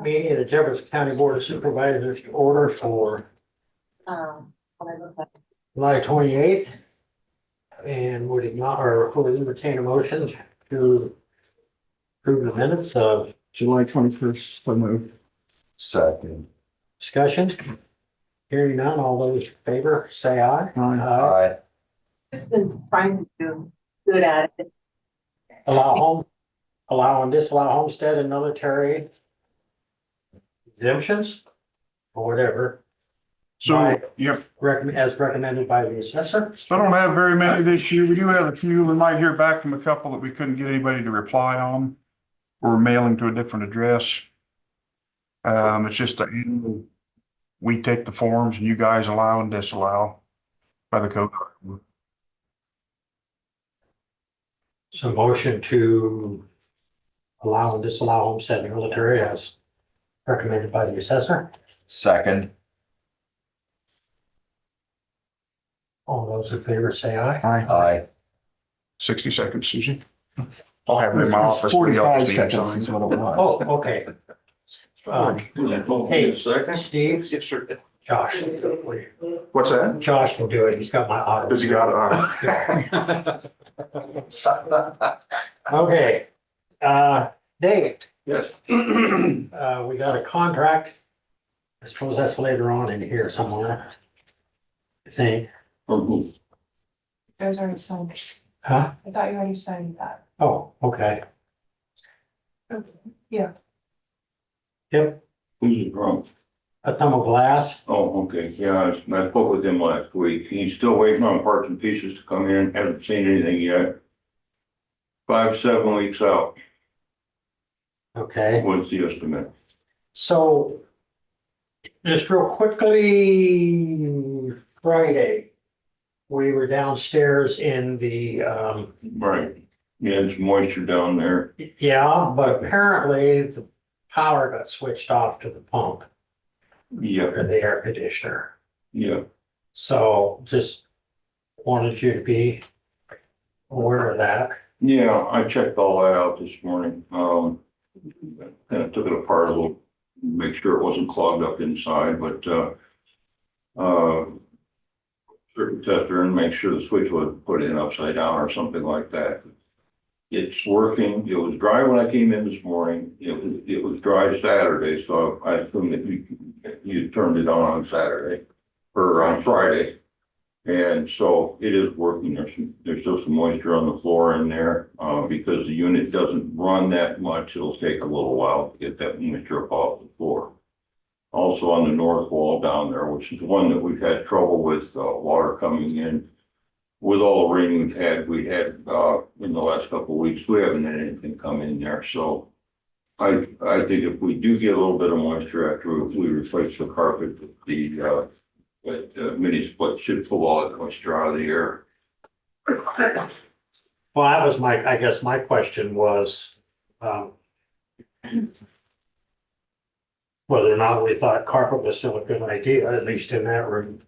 meeting of the Jefferson County Board of Supervisors to order for July 28th. And would entertain a motion to approve the minutes of July 21st, so moved. Second. discussion. Hearing none, all those in favor, say aye. Aye. Just been trying to do good at it. Allow and disallow homestead and military exemptions or whatever. So, Right. yep, As recommended by the assessor. I don't have very many this year. We do have a few. We might hear back from a couple that we couldn't get anybody to reply on or mailing to a different address. It's just that we take the forms and you guys allow and disallow by the code. So motion to allow and disallow homestead and military as recommended by the assessor. Second. All those in favor say aye. Aye. 60 seconds, Susan. I'll have it in my office. 45 seconds is what it was. Oh, okay. Hey, Second? Steve, Yes, sir. Josh. What's that? Josh can do it. He's got my auto. Does he got it? Okay, Dave, Yes. we got a contract. I suppose that's later on in here somewhere. I think, Oh, You guys already signed it. huh? I thought you already signed that. Oh, okay. Yeah. Yep, Who's it from? a thumb of glass. Oh, okay, yeah, I spoke with him last week. He's still waiting on parts and pieces to come in, haven't seen anything yet. 5-7 weeks out, Okay, what's the estimate? so just real quickly, Friday, we were downstairs in the, Right, yeah, it's moisture down there. yeah, but apparently the power got switched off to the pump Yeah, or the air conditioner. yeah, So just wanted you to be aware of that. yeah, I checked all that out this morning. Kind of took it apart a little, make sure it wasn't clogged up inside, but, circuit tester and make sure the switch wasn't put in upside down or something like that. It's working. It was dry when I came in this morning. It was dry Saturday, so I assumed that you turned it on Saturday or on Friday. And so it is working. There's still some moisture on the floor in there, because the unit doesn't run that much. It'll take a little while to get that moisture up off the floor. Also on the north wall down there, which is one that we've had trouble with, water coming in. With all the rain we had in the last couple of weeks, we haven't had anything come in there, so. I think if we do get a little bit of moisture after we replace the carpet, the mini split should pull all that moisture out of the air. Well, that was I guess my question was, whether or not we thought carpet was still a good idea, at least in that room.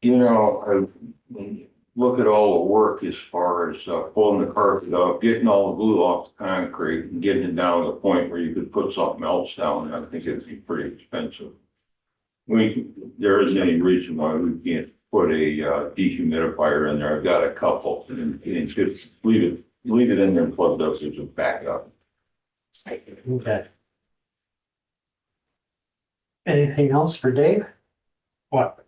You know, when you look at all the work as far as pulling the carpet up, getting all the glue off the concrete and getting it down to the point where you could put something else down, I think it'd be pretty expensive. There isn't any reason why we can't put a dehumidifier in there. I've got a couple and just leave it in there plugged up as a backup. Okay. Anything else for Dave? What?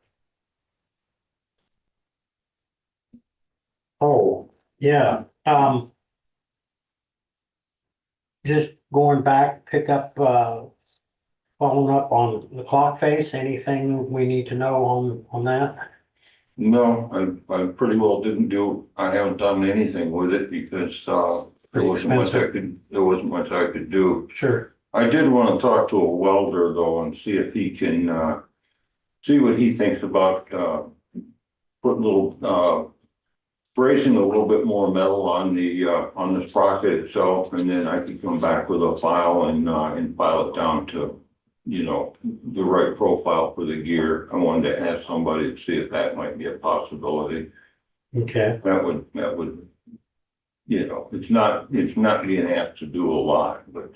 Oh, yeah, just going back, pick up, following up on the clock face, anything we need to know on that? No, I pretty well I haven't done anything with it because there wasn't much I could do. Sure. I did want to talk to a welder though and see if he can see what he thinks about putting bracing a little bit more metal on the sprocket itself, and then I could come back with a file and file it down to, the right profile for the gear. I wanted to ask somebody to see if that might be a possibility. Okay, That would, it's not being asked to do a lot, but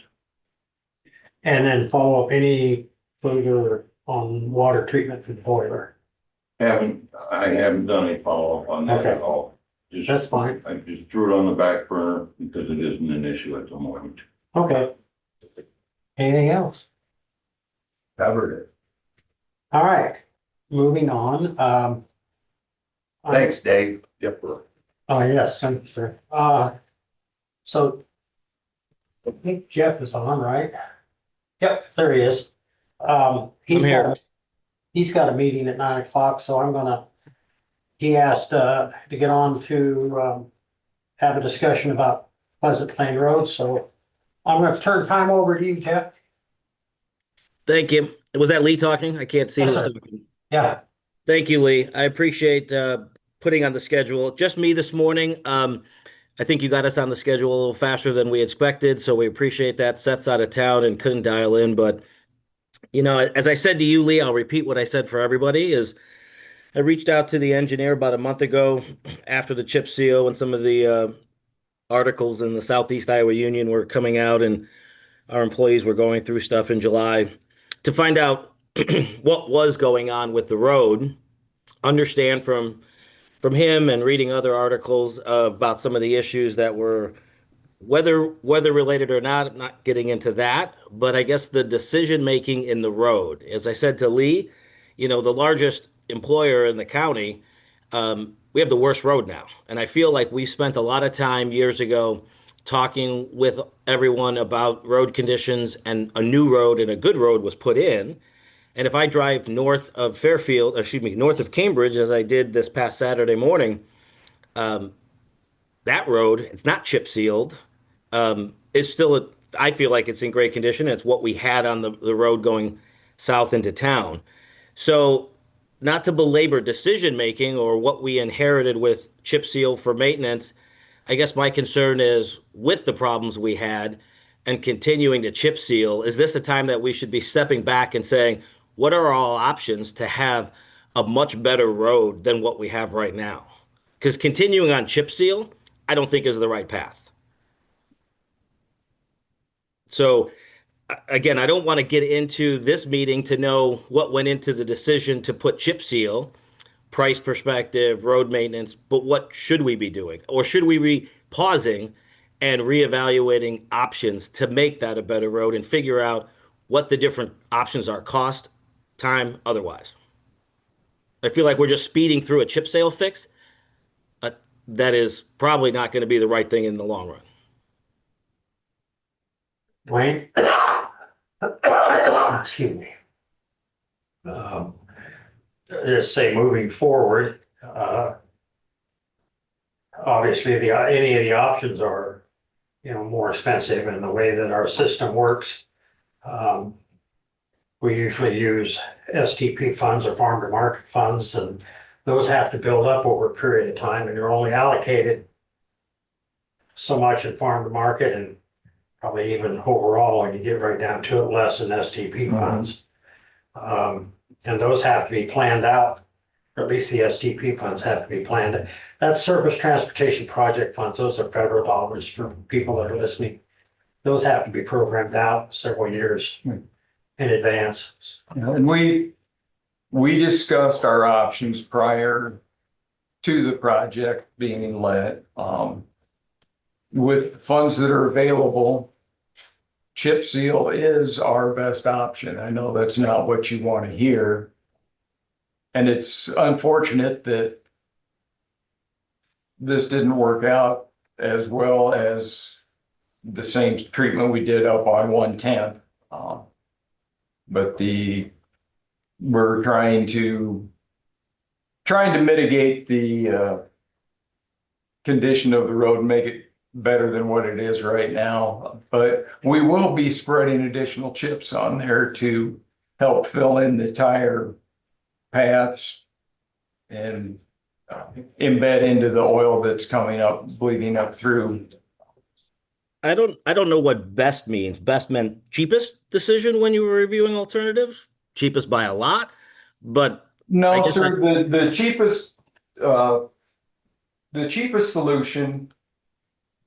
And then follow up any further on water treatment for the boiler. I haven't done any follow-up on that at Okay. all. Just- That's fine. I just threw it on the back burner because it isn't an issue at the moment. Okay. Anything else? Covered it. All right, moving on, Thanks, Dave. Yep. Oh, yes, thank you, sir. So I think Jeff is on, right? Yep, there he is. He's I'm here. he's got a meeting at 9 o'clock, so he asked, to get on to, have a discussion about Pleasant Plain Road, so I'm gonna turn time over to you, Jeff. Thank you. Was that Lee talking? I can't see Yes, who's sir. talking. Yeah, Thank you, Lee. I appreciate putting on the schedule. Just me this morning. I think you got us on the schedule a little faster than we expected, so we appreciate that. Seth's out of town and couldn't dial in, but as I said to you, Lee, I'll repeat what I said for everybody is I reached out to the engineer about a month ago after the chip seal and some of the articles in the Southeast Iowa Union were coming out and our employees were going through stuff in July to find out what was going on with the road, understand from him and reading other articles about some of the issues that were weather related or not. I'm not getting into that, but I guess the decision making in the road, as I said to Lee, the largest employer in the county, we have the worst road now, and I feel like we spent a lot of time years ago talking with everyone about road conditions, and a new road and a good road was put in. And if I drive north of Fairfield, north of Cambridge, as I did this past Saturday morning, that road, it's not chip sealed. It's still, I feel like it's in great condition. It's what we had on the road going south into town. So, not to belabor decision making or what we inherited with chip seal for maintenance, I guess my concern is with the problems we had and continuing to chip seal, is this a time that we should be stepping back and saying, what are all options to have a much better road than what we have right now? Because continuing on chip seal, I don't think is the right path. So, again, I don't want to get into this meeting to know what went into the decision to put chip seal, price perspective, road maintenance, but what should we be doing? Or should we be pausing and reevaluating options to make that a better road and figure out what the different options are, cost, time, otherwise? I feel like we're just speeding through a chip seal fix. That is probably not going to be the right thing in the long run. Dwayne? Excuse me. Just say moving forward, obviously any of the options are, more expensive in the way that our system works. We usually use STP funds or farm to market funds, and those have to build up over a period of time, and you're only allocated so much in farm to market, and probably even overall, when you get right down to it, less in STP funds. And those have to be planned out, or at least the STP funds have to be planned. That's Surface Transportation Project funds. Those are federal dollars for people that are listening. Those have to be programmed out several years in advance. And we discussed our options prior to the project being let. With funds that are available, chip seal is our best option. I know that's not what you want to hear. And it's unfortunate that this didn't work out as well as the same treatment we did up on 110th. But we're trying to mitigate the condition of the road and make it better than what it is right now. But we will be spreading additional chips on there to help fill in the tire paths and embed into the oil that's coming up, bleeding up through. I don't know what best means. Best meant cheapest decision when you were reviewing alternatives, cheapest by a lot, but No, I guess sir, the cheapest solution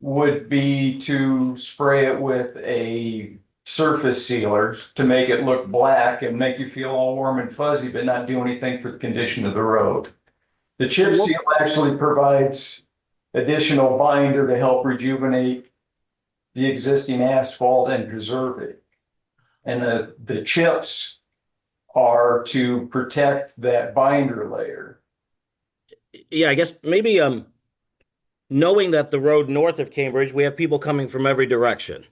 would be to spray it with a surface sealers to make it look black and make you feel all warm and fuzzy, but not do anything for the condition of the road. The chip seal actually provides additional binder to help rejuvenate the existing asphalt and preserve it. And the chips are to protect that binder layer. Yeah, I guess maybe knowing that the road north of Cambridge, we have people coming from every direction.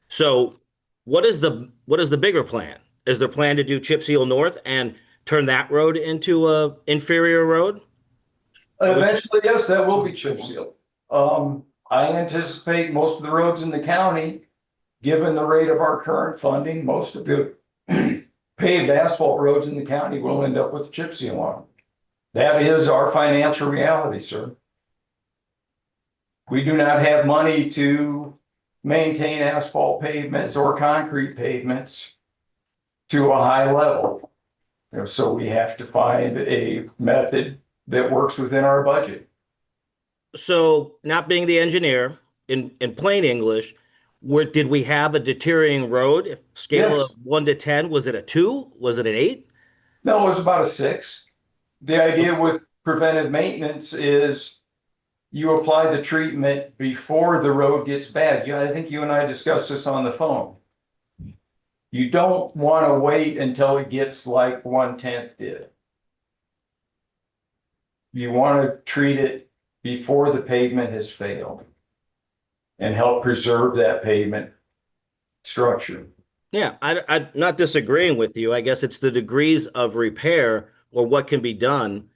So what is the bigger plan? Is there plan to do chip seal north and turn that road into a inferior road? Eventually, yes, that will be chip sealed. I anticipate most of the roads in the county, given the rate of our current funding, most of the paved asphalt roads in the county will end up with chip seal on them. That is our financial reality, sir. We do not have money to maintain asphalt pavements or concrete pavements to a high level. So we have to find a method that works within our budget. So not being the engineer, in plain English, did we have a deteriorating road? If scale Yes. of 1 to 10, was it a 2? Was it an 8? No, it was about a 6. The idea with preventive maintenance is you apply the treatment before the road gets bad. I think you and I discussed this on the phone. You don't want to wait until it gets like 1/10 did. You want to treat it before the pavement has failed and help preserve that pavement structure. Yeah, I'm not disagreeing with you. I guess it's the degrees of repair or what can be done.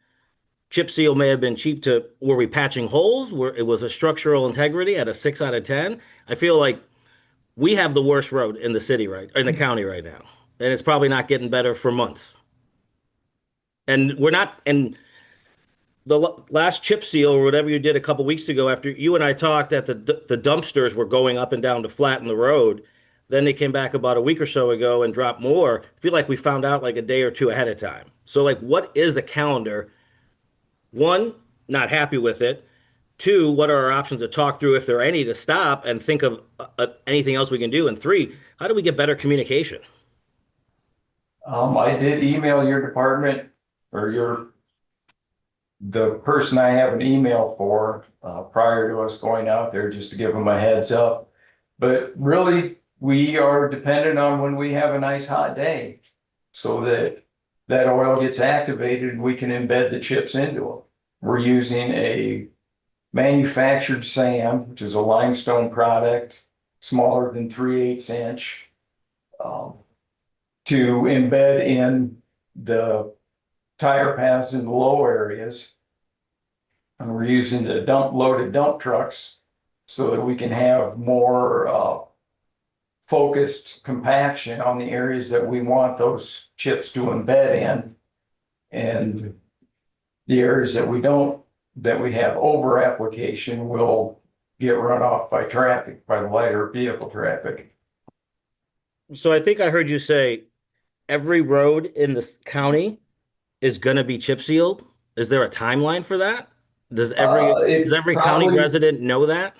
Chip seal may have been cheap to, were we patching holes? Where it was a structural integrity at a 6 out of 10? I feel like we have the worst road in the city in the county right now. And it's probably not getting better for months. And we're not, and last chip seal or whatever you did a couple weeks ago after you and I talked at the dumpsters were going up and down to flatten the road. Then they came back about a week or so ago and dropped more. I feel like we found out like a day or two ahead of time. So like, what is a calendar? One, not happy with it. Two, what are our options to talk through if there are any to stop and think of anything else we can do? And three, how do we get better communication? I did email your department or the person I have an email for prior to us going out there just to give them a heads up. But really, we are dependent on when we have a nice hot day so that oil gets activated and we can embed the chips into it. We're using a manufactured sand, which is a limestone product, smaller than 3/8 inch, to embed in the tire paths in the low areas. And we're using the loaded dump trucks so that we can have more focused compaction on the areas that we want those chips to embed in. And the areas that we have over application will get run off by traffic, by the lighter vehicle traffic. So I think I heard you say every road in this county is going to be chip sealed. Is there a timeline for that? Does every county resident know that?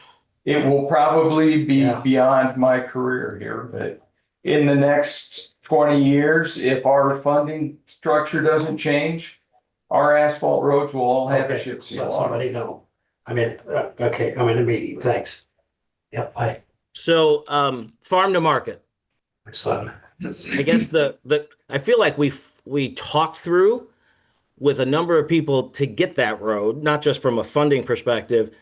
It will probably be Yeah. beyond my career here, but in the next 20 years, if our funding structure doesn't change, our asphalt roads will all have a Okay, chip seal let on them. somebody know. Okay, I'm in a meeting, thanks. Yep, bye, So farm to market. my son. I guess I feel like we talked through with a number of people to get that road, not just from a funding perspective,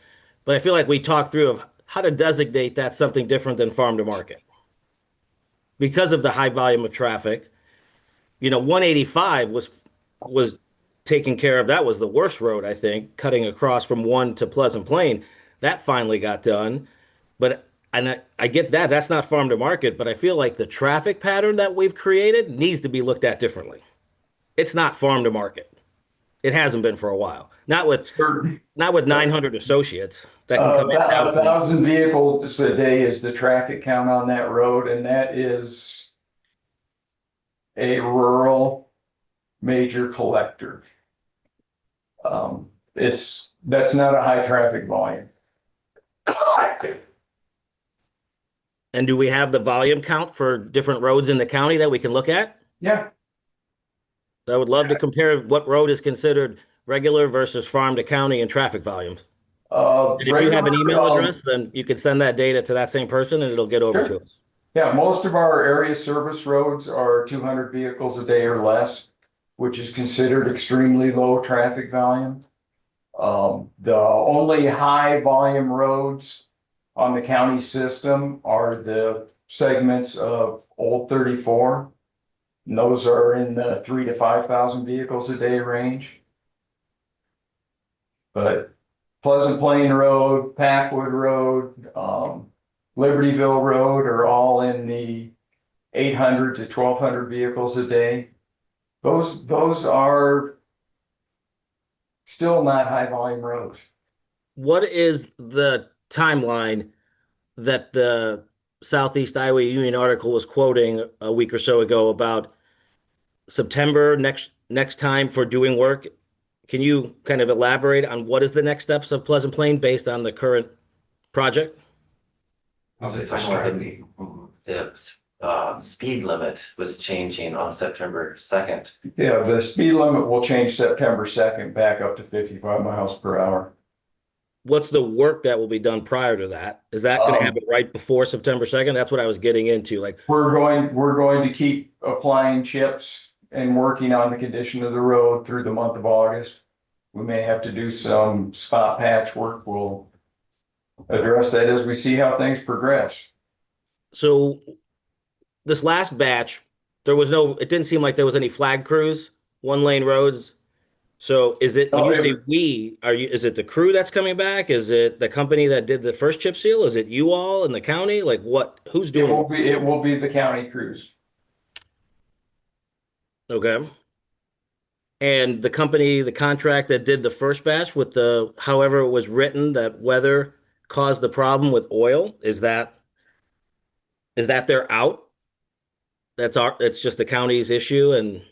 but I feel like we talked through of how to designate that something different than farm to market. Because of the high volume of traffic, 185 was taken care of. That was the worst road, I think, cutting across from 1 to Pleasant Plain. That finally got done. But I get that. That's not farm to market, but I feel like the traffic pattern that we've created needs to be looked at differently. It's not farm to market. It hasn't been for a while. Not with 900 associates that can come in and out. 1,000 vehicles a day is the traffic count on that road, and that is a rural major collector. That's not a high traffic volume. And do we have the volume count for different roads in the county that we can look at? Yeah, I would love to compare what road is considered regular versus farm to county and traffic volumes. And if you have an email address, then you can send that data to that same person and it'll get over Sure. to us. Yeah, most of our area service roads are 200 vehicles a day or less, which is considered extremely low traffic volume. The only high volume roads on the county system are the segments of Old 34. And those are in the 3,000 to 5,000 vehicles a day range. But Pleasant Plain Road, Packwood Road, Libertyville Road are all in the 800 to 1,200 vehicles a day. Those are still not high volume roads. What is the timeline that the Southeast Iowa Union article was quoting a week or so ago about September next time for doing work? Can you kind of elaborate on what is the next steps of Pleasant Plain based on the current project? The timeline, the speed limit was changing on September 2nd. Yeah, the speed limit will change September 2nd back up to 55 miles per hour. What's the work that will be done prior to that? Is that going to happen right before September 2nd? That's what I was getting into. Like, We're going to keep applying chips and working on the condition of the road through the month of August. We may have to do some spot patch work. We'll address that as we see how things progress. so this last batch, it didn't seem like there was any flag crews, one lane roads. So is it, when you say we, is it the crew that's coming back? Is it the company that did the first chip seal? Is it you all in the county? Like who's doing it? It will be the county crews. Okay. And the company, the contract that did the first batch with however it was written, that weather caused the problem with oil, is that they're out? It's just the county's issue and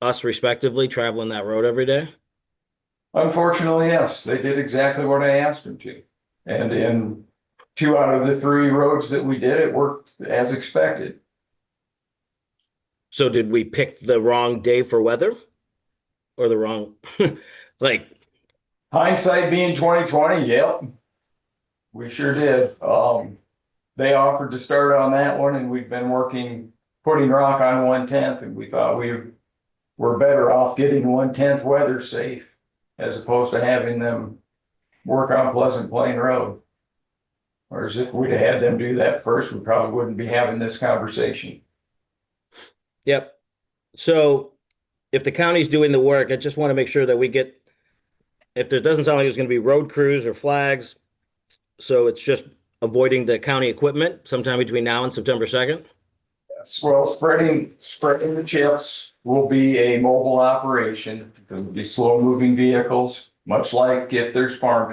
us respectively traveling that road every day? Unfortunately, yes, they did exactly what I asked them to. And in 2 out of the 3 roads that we did, it worked as expected. So did we pick the wrong day for weather? Or the wrong, like, Hindsight being 2020, yep. We sure did. They offered to start on that one and we've been putting rock on 1/10, and we thought we were better off getting 1/10 weather safe as opposed to having them work on Pleasant Plain Road. Whereas if we'd have had them do that first, we probably wouldn't be having this conversation. yep. So if the county's doing the work, I just want to make sure that if there doesn't sound like there's going to be road crews or flags, so it's just avoiding the county equipment sometime between now and September 2nd? Well, spreading the chips will be a mobile operation. It'll be slow moving vehicles, much like if there's farm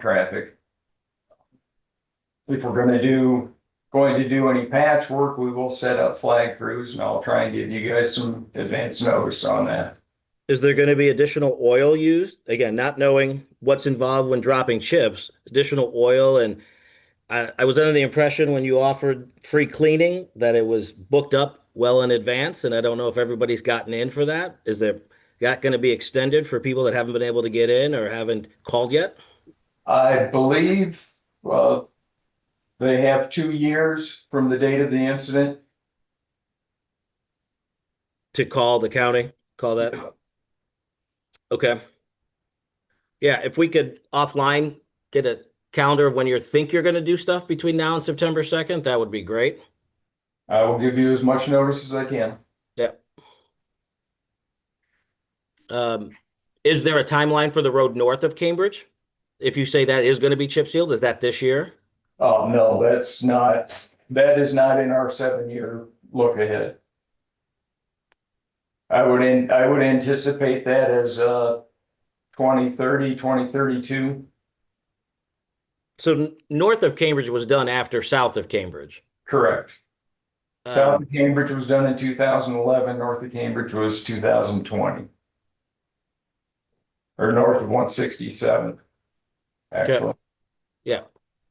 traffic. If we're going to do any patchwork, we will set up flag crews and I'll try and give you guys some advance notice on that. Is there going to be additional oil used? Again, not knowing what's involved when dropping chips, additional oil. And I was under the impression when you offered free cleaning that it was booked up well in advance. And I don't know if everybody's gotten in for that. Is that going to be extended for people that haven't been able to get in or haven't called yet? I believe, they have 2 years from the date of the incident. To call the county, call that? Okay. Yeah, if we could offline get a calendar of when you think you're going to do stuff between now and September 2nd, that would be great. I will give you as much notice as I can. Yeah. Is there a timeline for the road north of Cambridge? If you say that is going to be chip sealed, is that this year? Oh, no, that is not in our 7-year look ahead. I would anticipate that as 2030, 2032. So north of Cambridge was done after south of Cambridge. Correct. South of Cambridge was done in 2011, north of Cambridge was 2020. Or north of 167, actually. Yeah,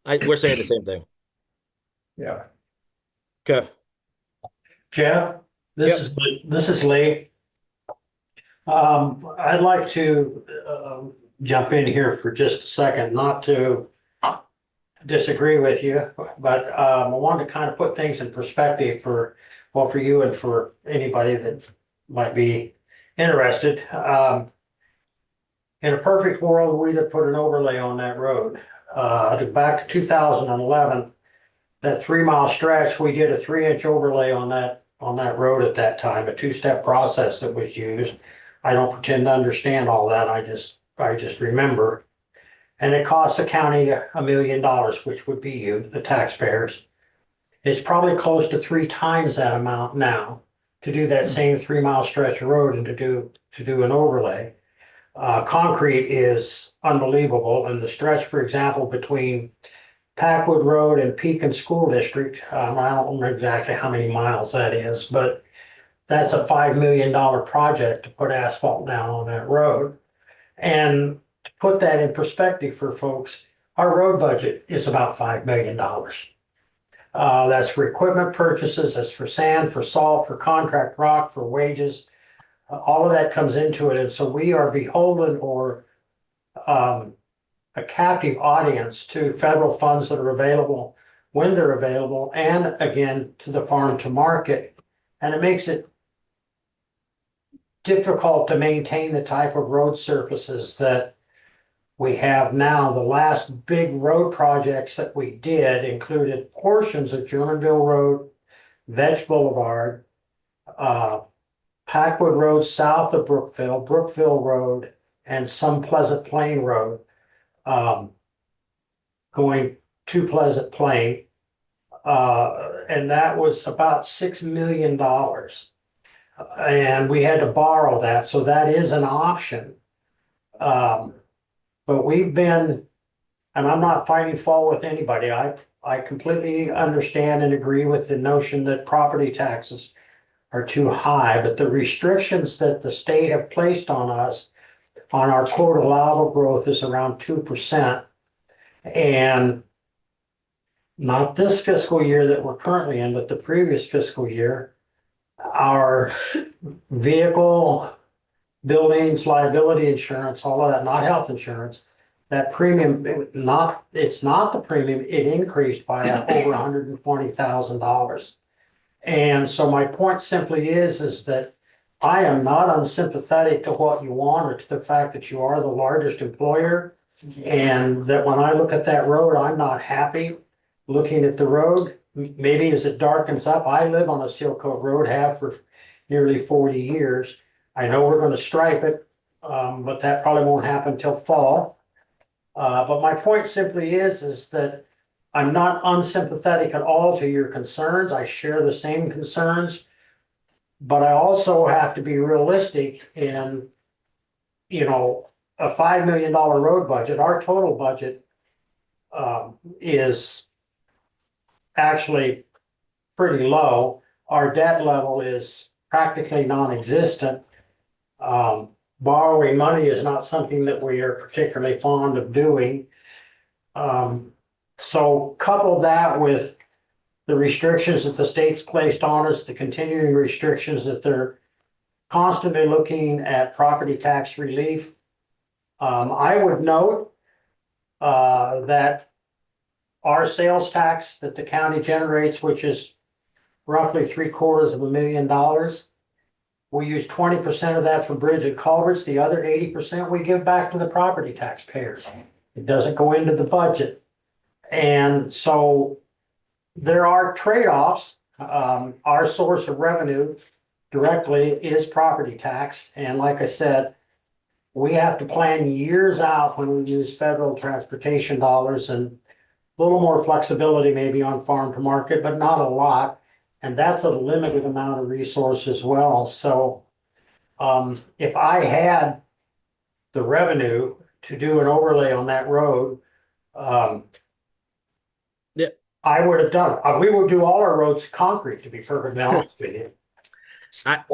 we're saying the same thing. Yeah. Okay. Jeff, this is Lee. I'd like to, jump in here for just a second, not to disagree with you, but, I wanted to kind of put things in perspective for, well, for you and for anybody that might be interested. In a perfect world, we'd have put an overlay on that road. Back to 2011, that 3 mile stretch, we did a 3 inch overlay on that road at that time, a two-step process that was used. I don't pretend to understand all that. I just remember. And it cost the county $1 million, which would be you, the taxpayers. It's probably close to 3 times that amount now to do that same 3 mile stretch of road and to do an overlay. Concrete is unbelievable, and the stretch, for example, between Packwood Road and Pekin School District, I don't remember exactly how many miles that is, but that's a $5 million project to put asphalt down on that road. And to put that in perspective for folks, our road budget is about $5 million. That's for equipment purchases, that's for sand, for salt, for contract rock, for wages. All of that comes into it, and so we are beholden or a captive audience to federal funds that are available when they're available, and again, to the farm to market. And it makes it difficult to maintain the type of road surfaces that we have now. The last big road projects that we did included portions of Germanville Road, Vetch Boulevard, Packwood Road south of Brookville Road, and some Pleasant Plain Road, going to Pleasant Plain. And that was about $6 million. And we had to borrow that, so that is an option. But we've been, and I'm not finding fault with anybody, I completely understand and agree with the notion that property taxes are too high, but the restrictions that the state have placed on us on our quote allowable growth is around 2%. And not this fiscal year that we're currently in, but the previous fiscal year, our vehicle, buildings, liability insurance, all of that, not health insurance, that premium, it's not the premium, it increased by over $120,000. And so my point simply is that I am not unsympathetic to what you want or to the fact that you are the largest employer. And that when I look at that road, I'm not happy looking at the road. Maybe as it darkens up, I live on a Seal Coat Road, have for nearly 40 years. I know we're going to stripe it, but that probably won't happen till fall. But my point simply is that I'm not unsympathetic at all to your concerns. I share the same concerns, but I also have to be realistic in, a $5 million road budget. Our total budget is actually pretty low. Our debt level is practically non-existent. Borrowing money is not something that we are particularly fond of doing. So couple that with the restrictions that the state's placed on us, the continuing restrictions that they're constantly looking at property tax relief. I would note that our sales tax that the county generates, which is roughly $750,000, we use 20% of that for bridge and culverts. The other 80% we give back to the property taxpayers. It doesn't go into the budget. And so there are trade-offs. Our source of revenue directly is property tax. And like I said, we have to plan years out when we use federal transportation dollars, and a little more flexibility maybe on farm to market, but not a lot. And that's a limited amount of resource as well. So if I had the revenue to do an overlay on that road, Yeah. I would have done it. We will do all our roads concrete, to be perfectly honest with you. I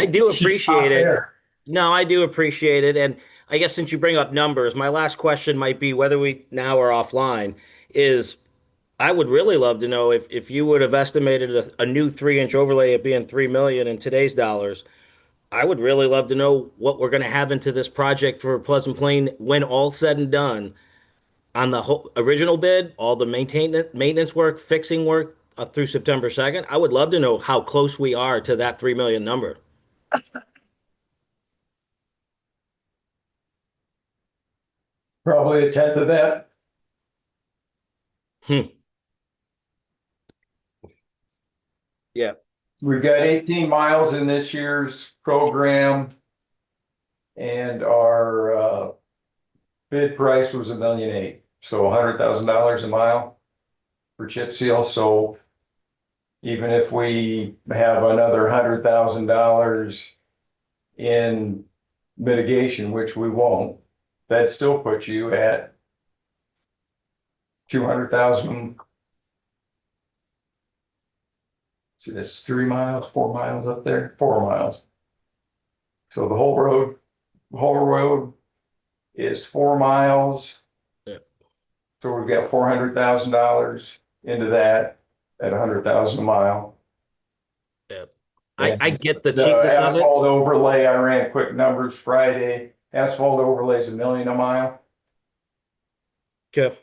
do It's just not appreciate it. there. No, I do appreciate it. And I guess since you bring up numbers, my last question might be, whether we now or offline, is I would really love to know if you would have estimated a new 3-inch overlay at being 3 million in today's dollars. I would really love to know what we're going to have into this project for Pleasant Plain when all said and done on the whole original bid, all the maintenance work, fixing work through September 2nd. I would love to know how close we are to that 3 million number. Probably a tenth of that. Yeah. We've got 18 miles in this year's program. And our bid price was $1.8 million, so $100,000 a mile for chip seal. So even if we have another $100,000 in mitigation, which we won't, that still puts you at 200,000. See, that's 3 miles, 4 miles up there, 4 miles. So the whole road is 4 miles. Yeah. So we've got $400,000 into that at 100,000 a mile. Yeah. I get the The cheapness of it. asphalt overlay, I ran quick numbers Friday. Asphalt overlay is $1 million a mile. Okay.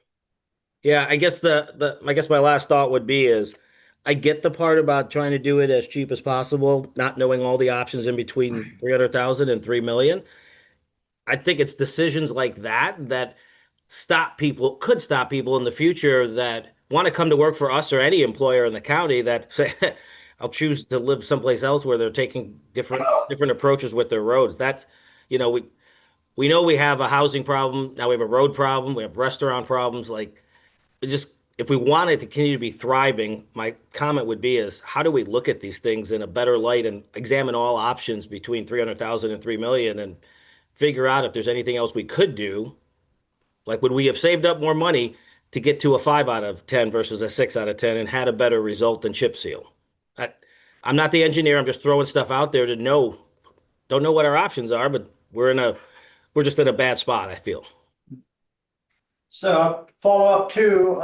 Yeah, I guess I guess my last thought would be is I get the part about trying to do it as cheap as possible, not knowing all the options in between 300,000 and 3 million. I think it's decisions like that that could stop people in the future that want to come to work for us or any employer in the county that say, I'll choose to live someplace else where they're taking different approaches with their roads. That's, you know, we know we have a housing problem. Now we have a road problem. We have restaurant problems. Like, if we want it to continue to be thriving, my comment would be is how do we look at these things in a better light and examine all options between 300,000 and 3 million and figure out if there's anything else we could do. Like, would we have saved up more money to get to a 5 out of 10 versus a 6 out of 10 and had a better result than chip seal? I'm not the engineer. I'm just throwing stuff out there to don't know what our options are, but we're just in a bad spot, I feel. So follow up too,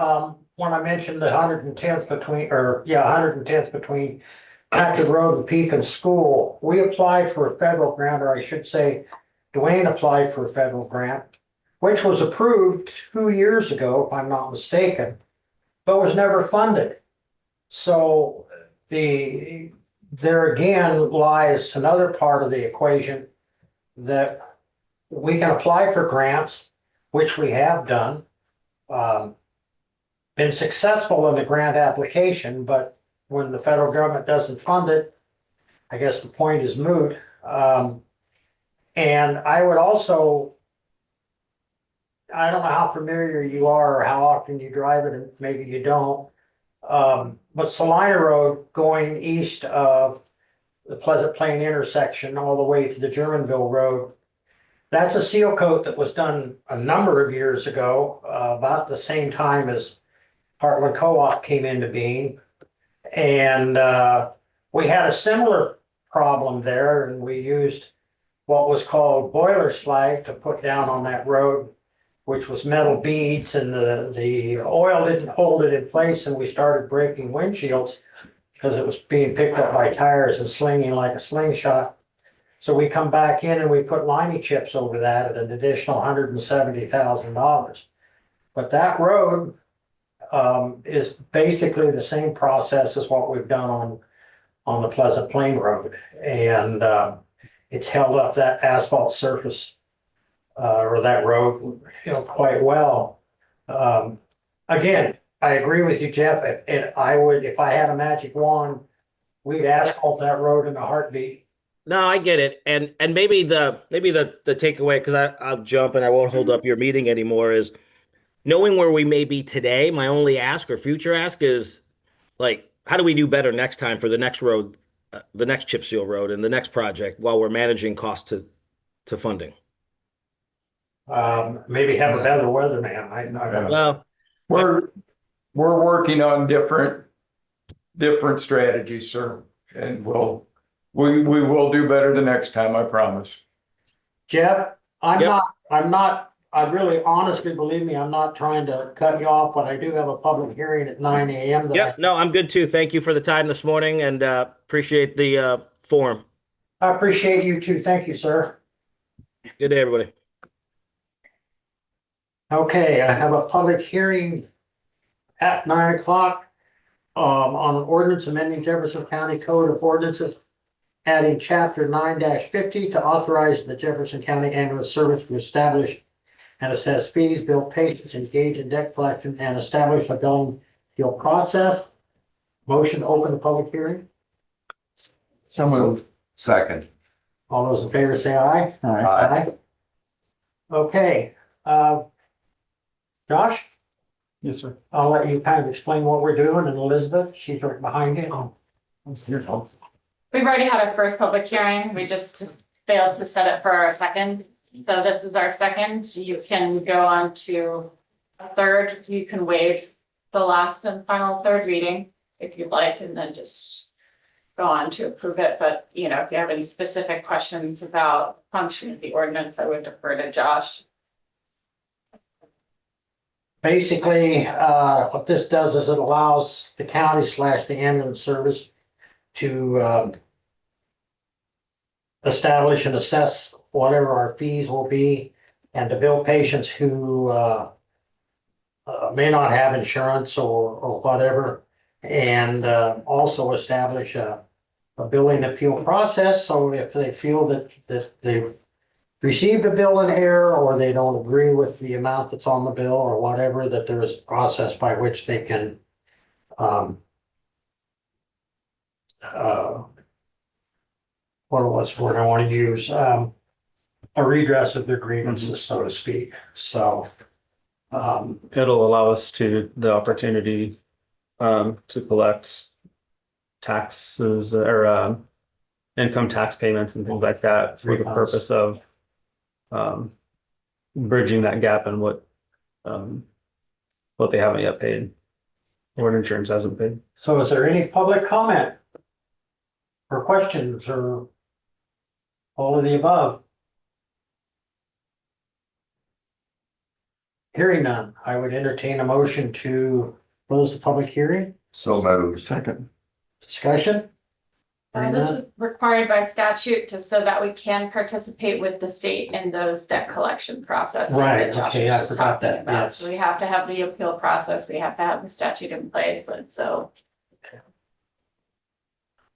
when I mentioned the 110th between, 110th between Patrick Road and Peak and School, we applied for a federal grant, or I should say, Dwayne applied for a federal grant, which was approved 2 years ago, if I'm not mistaken, but was never funded. So there again lies another part of the equation that we can apply for grants, which we have done. Been successful in the grant application, but when the federal government doesn't fund it, I guess the point is moot. And I would also, I don't know how familiar you are or how often you drive it, and maybe you don't. But Salina Road going east of the Pleasant Plain intersection all the way to the Germanville Road, that's a seal coat that was done a number of years ago, about the same time as Heartland Co-op came into being. And we had a similar problem there, and we used what was called boiler slag to put down on that road, which was metal beads, and the oil didn't hold it in place, and we started breaking windshields because it was being picked up by tires and slinging like a slingshot. So we come back in and we put liney chips over that at an additional $170,000. But that road is basically the same process as what we've done on the Pleasant Plain Road. And it's held up that asphalt surface or that road, quite well. Again, I agree with you, Jeff. If I had a magic wand, we'd asphalt that road in a heartbeat. No, I get it. And maybe the takeaway, because I'll jump and I won't hold up your meeting anymore, is knowing where we may be today. My only ask or future ask is, like, how do we do better next time for the next road, the next chip seal road and the next project while we're managing costs to funding? Maybe have a better weatherman. I don't know. Well, We're working on different strategies, sir, and we will do better the next time, I promise. Jeff, I'm Yep. not I really honestly, believe me, I'm not trying to cut you off, but I do have a public hearing at 9 AM. that Yep, no, I'm good too. Thank you for the time this morning and appreciate the forum. I appreciate you too. Thank you, sir. Good day, everybody. Okay, I have a public hearing at 9 o'clock on an ordinance amending Jefferson County Code of Ordinances, adding chapter 9-50 to authorize the Jefferson County Ambulance Service to establish and assess fees, bill patients, engage in debt collection, and establish a billing deal process. Motion to open the public hearing. So moved. Second. All those in favor say aye. Aye. Okay, Josh, Yes, sir. I'll let you kind of explain what we're doing, and Elizabeth, she's right behind you. We've already had our first public hearing. We just failed to set it for our second. So this is our second. You can go on to a third. You can waive the last and final third reading if you'd like, and then just go on to approve it. But, you know, if you have any specific questions about function of the ordinance, I would defer to Josh. Basically, what this does is it allows the county / the ambulance service to establish and assess whatever our fees will be, and to bill patients who may not have insurance or whatever, and also establish a billing appeal process. So if they feel that they've received a bill in error, or they don't agree with the amount that's on the bill or whatever, that there is a process by which they can what was the word I want to use, a redress of their grievances, so to speak. So It'll allow us the opportunity to collect taxes or income tax payments and things like that for the Refunds. purpose of bridging that gap in what they haven't yet paid, or insurance hasn't paid. So is there any public comment or questions or all of the above? Hearing none, I would entertain a motion to close the public hearing. So moved. Second. Discussion? Hearing This none? is required by statute just so that we can participate with the state in those debt collection processes. Right, that Josh okay, was I just forgot talking that, about. yes. So we have to have the appeal process, we have to have the statute in place, and so.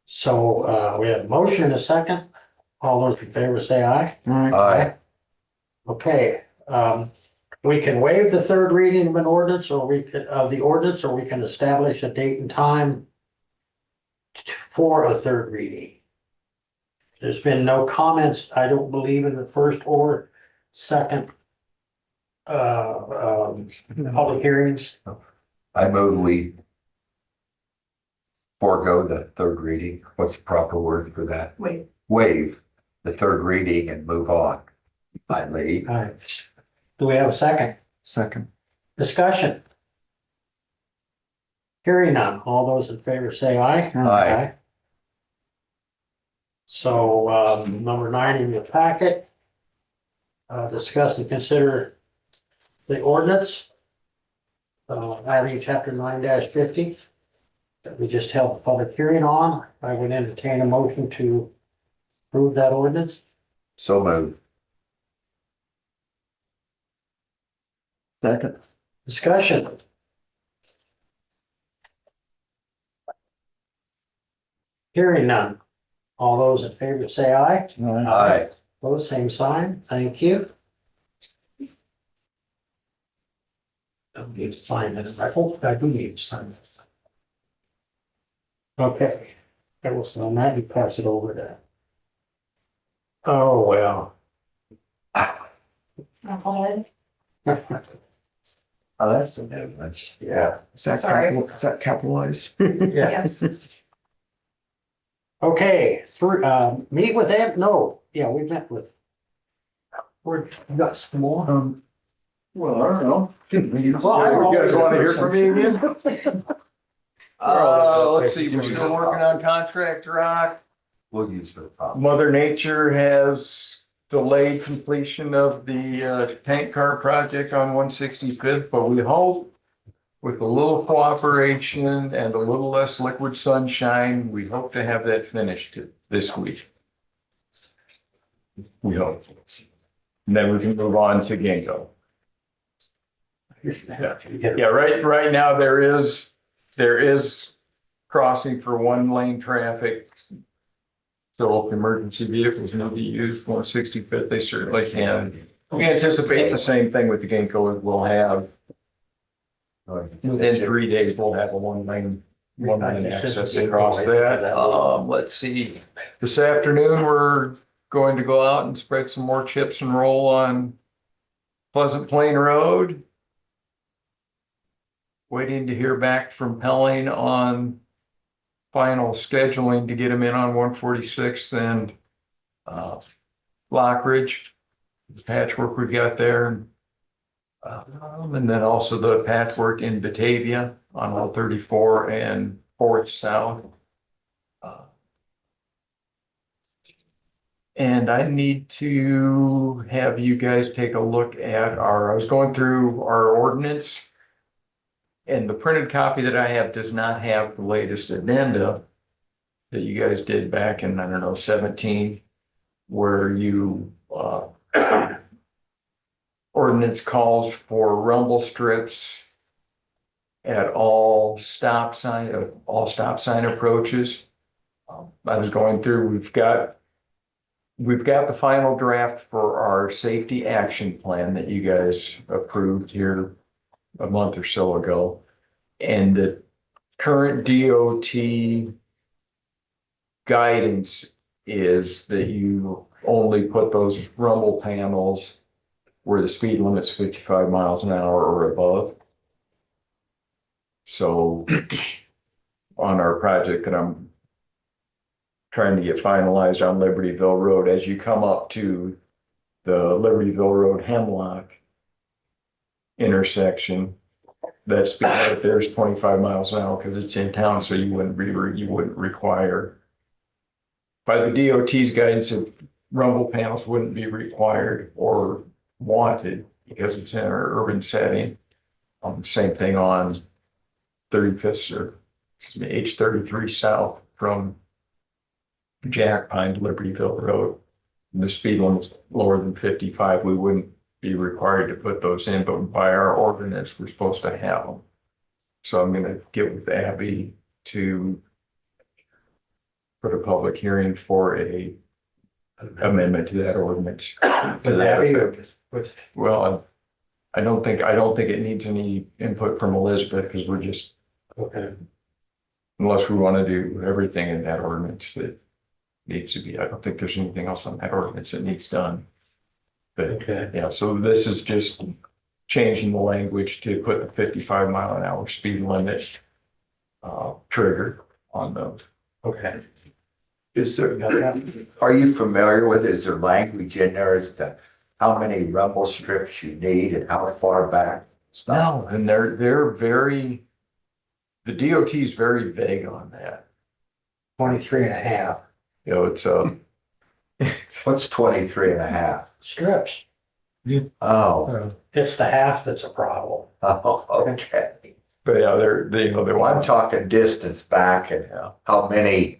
So we have a motion and a second. All those in favor say aye. Aye. Okay, we can waive the third reading of an ordinance, or we can establish a date and time for a third reading. There's been no comments, I don't believe, in the first or second public hearings. I move we forego the third reading. What's the proper word for that? Wait, Waive the third reading and move on. I leave. All right. Do we have a second? Second. Discussion? Hearing none, all those in favor say aye. Aye. So, number 9 in your packet. Discuss and consider the ordinance. Adding chapter 9-50. That we just held a public hearing on. I would entertain a motion to approve that ordinance. So moved. Second. Discussion. Hearing none. All those in favor say aye. Aye. Opposed, same sign. Thank you. Don't need to sign it. I hope I do need to sign it. Okay. I will sign that. You pass it over to. Oh, well. Oh, that's the new one. Yeah. Is that Sorry. is that capitalized? Yeah. yes, Okay, meet with them? No, yeah, we met with. You got some more? Well, I don't know. Well, I don't You guys know. want to hear from me again? Let's see, we're still working on contract rock. We'll use for the problem. Mother Nature has delayed completion of the tank car project on 165th, but we hope with a little cooperation and a little less liquid sunshine, we hope to have that finished this week. We hope. And then we can move on to Ginkgo. Yeah, right now there is crossing for one lane traffic. So if emergency vehicles need to use 165th, they certainly can. We anticipate the same thing with the Ginkgo as we'll have. Within 3 days, we'll have a one lane access across that. Let's see. This afternoon, we're going to go out and spread some more chips and roll on Pleasant Plain Road. Waiting to hear back from Pelling on final scheduling to get them in on 146th and Lockridge. The patchwork we've got there. And then also the patchwork in Batavia on 134 and 4th South. And I need to have you guys take a look at I was going through our ordinance. And the printed copy that I have does not have the latest addenda that you guys did back in, I don't know, 17, where you, ordinance calls for rumble strips at all stop sign approaches. I was going through, we've got the final draft for our safety action plan that you guys approved here a month or so ago. And the current DOT guidance is that you only put those rumble panels where the speed limit's 55 miles an hour or above. So on our project that I'm trying to get finalized on Libertyville Road, as you come up to the Libertyville Road Hemlock intersection, that speed limit there is 25 miles an hour because it's in town, so you wouldn't require. By the DOT's guidance, rumble panels wouldn't be required or wanted because it's in our urban setting. Same thing on 35th or H33 south from Jack Pine to Libertyville Road. And the speed limit's lower than 55. We wouldn't be required to put those in, but by our ordinance, we're supposed to have them. So I'm going to get with Abby to put a public hearing for a amendment to that ordinance. Well, I don't think it needs any input from Elizabeth because we're just, Okay. unless we want to do everything in that ordinance that needs to be, I don't think there's anything else on that ordinance that needs done. But Okay. yeah, so this is just changing the language to put the 55 mile an hour speed limit trigger on those. Okay. Is there, are you familiar with, is there language in there as to how many rumble strips you need and how far back? No, and they're very, the DOT is very vague on that. 23 and a half You know, it's What's 23 and a half? strips. Oh, It's the half that's a problem. oh, okay. but yeah, they're Well, I'm talking distance back and how many,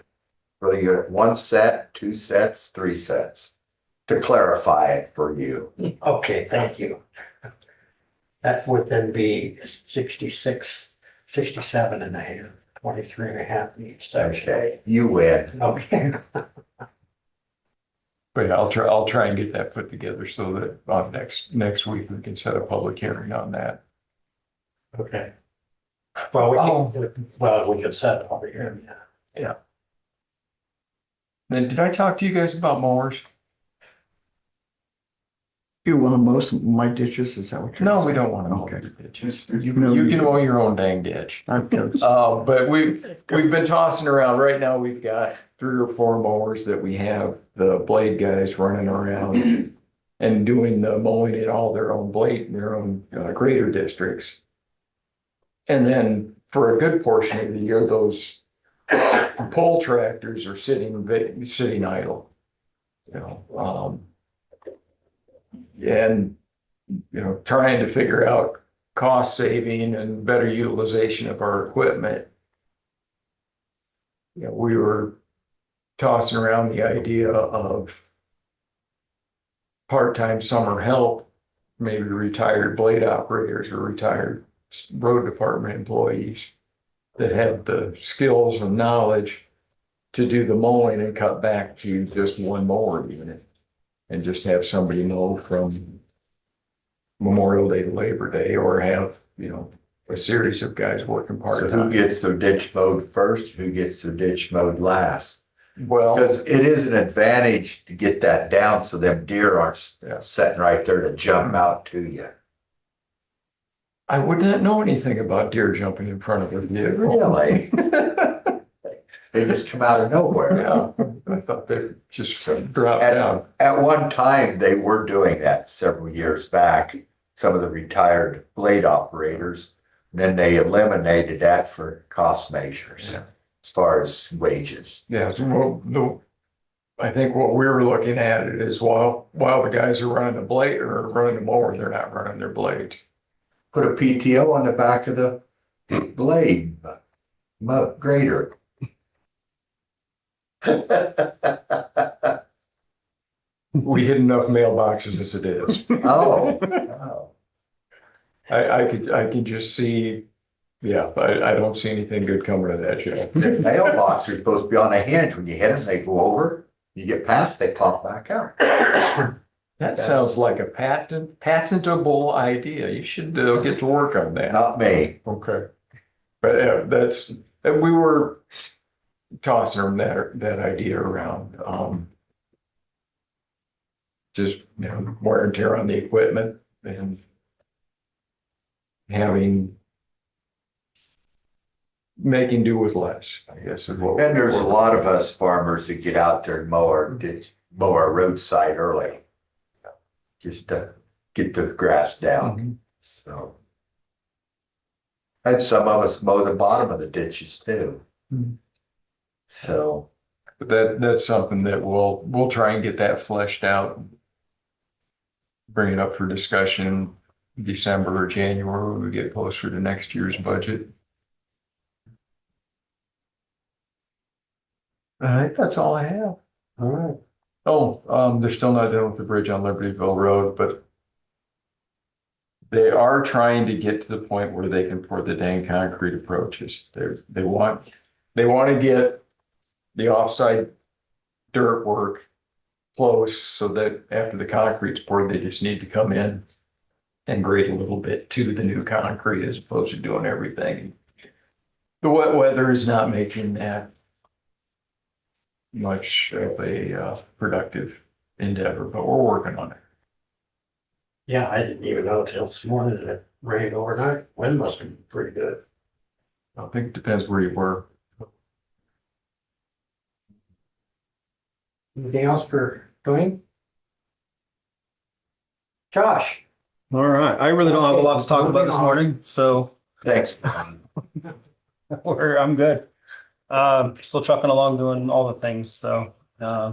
really good, one set, two sets, three sets? To clarify it for you. Okay, thank you. That would then be 66, 67 and a half, 23 and a half in each section. Okay, you win. Okay. But yeah, I'll try and get that put together so that on next week we can set a public hearing on that. Okay. Well, we can set it over here. Yeah. Then did I talk to you guys about mowers? You want to mow some of my ditches? Is that what you're No, saying? we don't want to mow Okay. your ditches. You You know, can mow your own dang ditch. I've got, But we've been tossing around. Right now, we've got 3 or 4 mowers that we have the blade guys running around and doing the mowing in all their own grader districts. And then for a good portion of the year, those pull tractors are sitting idle. You know, and, you know, trying to figure out cost saving and better utilization of our equipment. You know, we were tossing around the idea of part-time summer help, maybe retired blade operators or retired road department employees that have the skills and knowledge to do the mowing and cut back to just one mower unit. And just have somebody mow from Memorial Day to Labor Day, or have, you know, a series of guys working So part-time. who gets their ditch mowed first, who gets their ditch mowed last? Well, Because it is an advantage to get that down so them deer aren't Yeah. sitting right there to jump out to you. I would not know anything about deer jumping in front of a vehicle. Really? They just come out of nowhere. Yeah, I thought they just dropped down. At one time, they were doing that several years back, some of the retired blade operators. And then they eliminated that for cost measures Yeah. as far as wages. Yeah, so I think what we were looking at it is while the guys are running the blade or running the mower, they're not running their blades. Put a PTO on the back of the blade grader. We hit enough mailboxes as it is. Oh. I could just see, yeah, I don't see anything good coming of that, Joe. The mailbox are supposed to be on a hinge. When you hit them, they go over. You get past, they pop back out. That sounds like a patentable idea. You should get to work on that. Not me. Okay. But yeah, we were tossing that idea around. Just, you know, wear and tear on the equipment and making do with less, I guess is what. And there's a lot of us farmers that get out there and mow our roadside early. Just to get the grass down, Mhm. so. And some of us mow the bottom of the ditches too. Mhm. So, But that's something that we'll try and get that fleshed out. Bring it up for discussion in December or January when we get closer to next year's budget. All right, that's all I have. All right. Oh, they're still not done with the bridge on Libertyville Road, but they are trying to get to the point where they can pour the dang concrete approaches. They want to get the offsite dirt work close so that after the concrete's poured, they just need to come in and grade a little bit to the new concrete as opposed to doing everything. The wet weather is not making that much of a productive endeavor, but we're working on it. Yeah, I didn't even know till this morning that it rained overnight. Wind must have been pretty good. I think it depends where you were. Anything else for Dwayne? Josh? All right, I really don't have a lot to talk about this Moving on. morning, so thanks. I'm good. Still trucking along, doing all the things, so,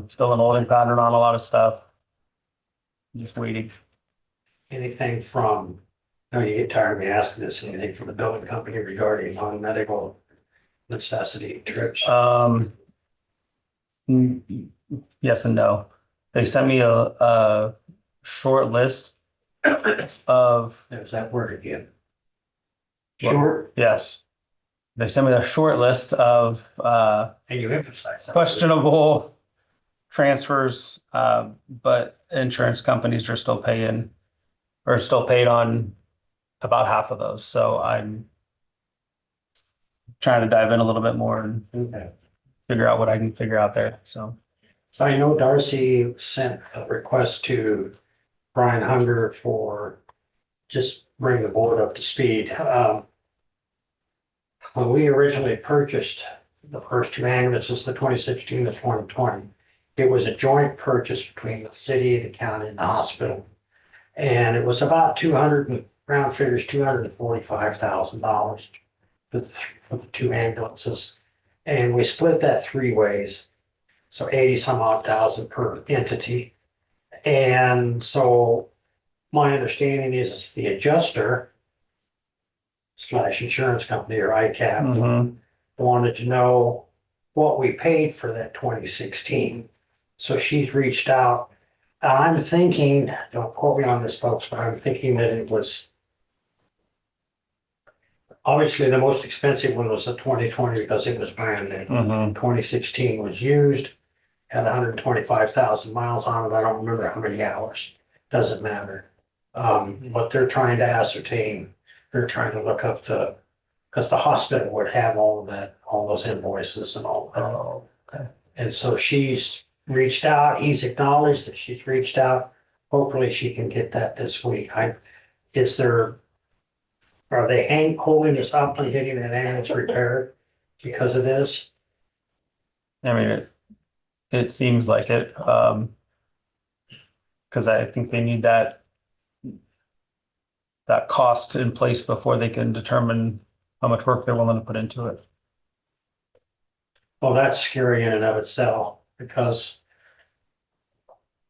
still an holding pattern on a lot of stuff. Just waiting. Anything from, I know you get tired of me asking this, anything from the building company regarding non-medical necessity trips? Yes and no. They sent me a short list of, There's that word again. What? Short, yes. They sent me a short list of, and you emphasize that. questionable transfers, but insurance companies are still paying or still paid on about half of those. So I'm trying to dive in a little bit more and Okay. figure out what I can figure out there. So So I know Darcy sent a request to Brian Hunger for just bring the board up to speed. When we originally purchased the first two ambulances, the 2016 and the 2020, it was a joint purchase between the city, the county, and the hospital. And it was about round figures, $245,000 for the two ambulances. And we split that three ways. So 80 some odd thousand per entity. And so my understanding is the adjuster slash insurance company or ICAP Mhm. wanted to know what we paid for that 2016. So she's reached out. I'm thinking, don't quote me on this, folks, but I'm thinking that it was obviously the most expensive one was the 2020 because it was brand new. Mhm. 2016 was used, had 125,000 miles on it. I don't remember how many hours. Doesn't matter. What they're trying to ascertain, they're trying to look up because the hospital would have all of that, all those invoices and all that. Oh, okay. And so she's reached out, he's acknowledged that she's reached out. Hopefully she can get that this week. Is there, are they holding us up on getting that ambulance repaired because of this? I mean, it seems like it, because I think they need that cost in place before they can determine how much work they're willing to put into it. Well, that's scary in and of itself because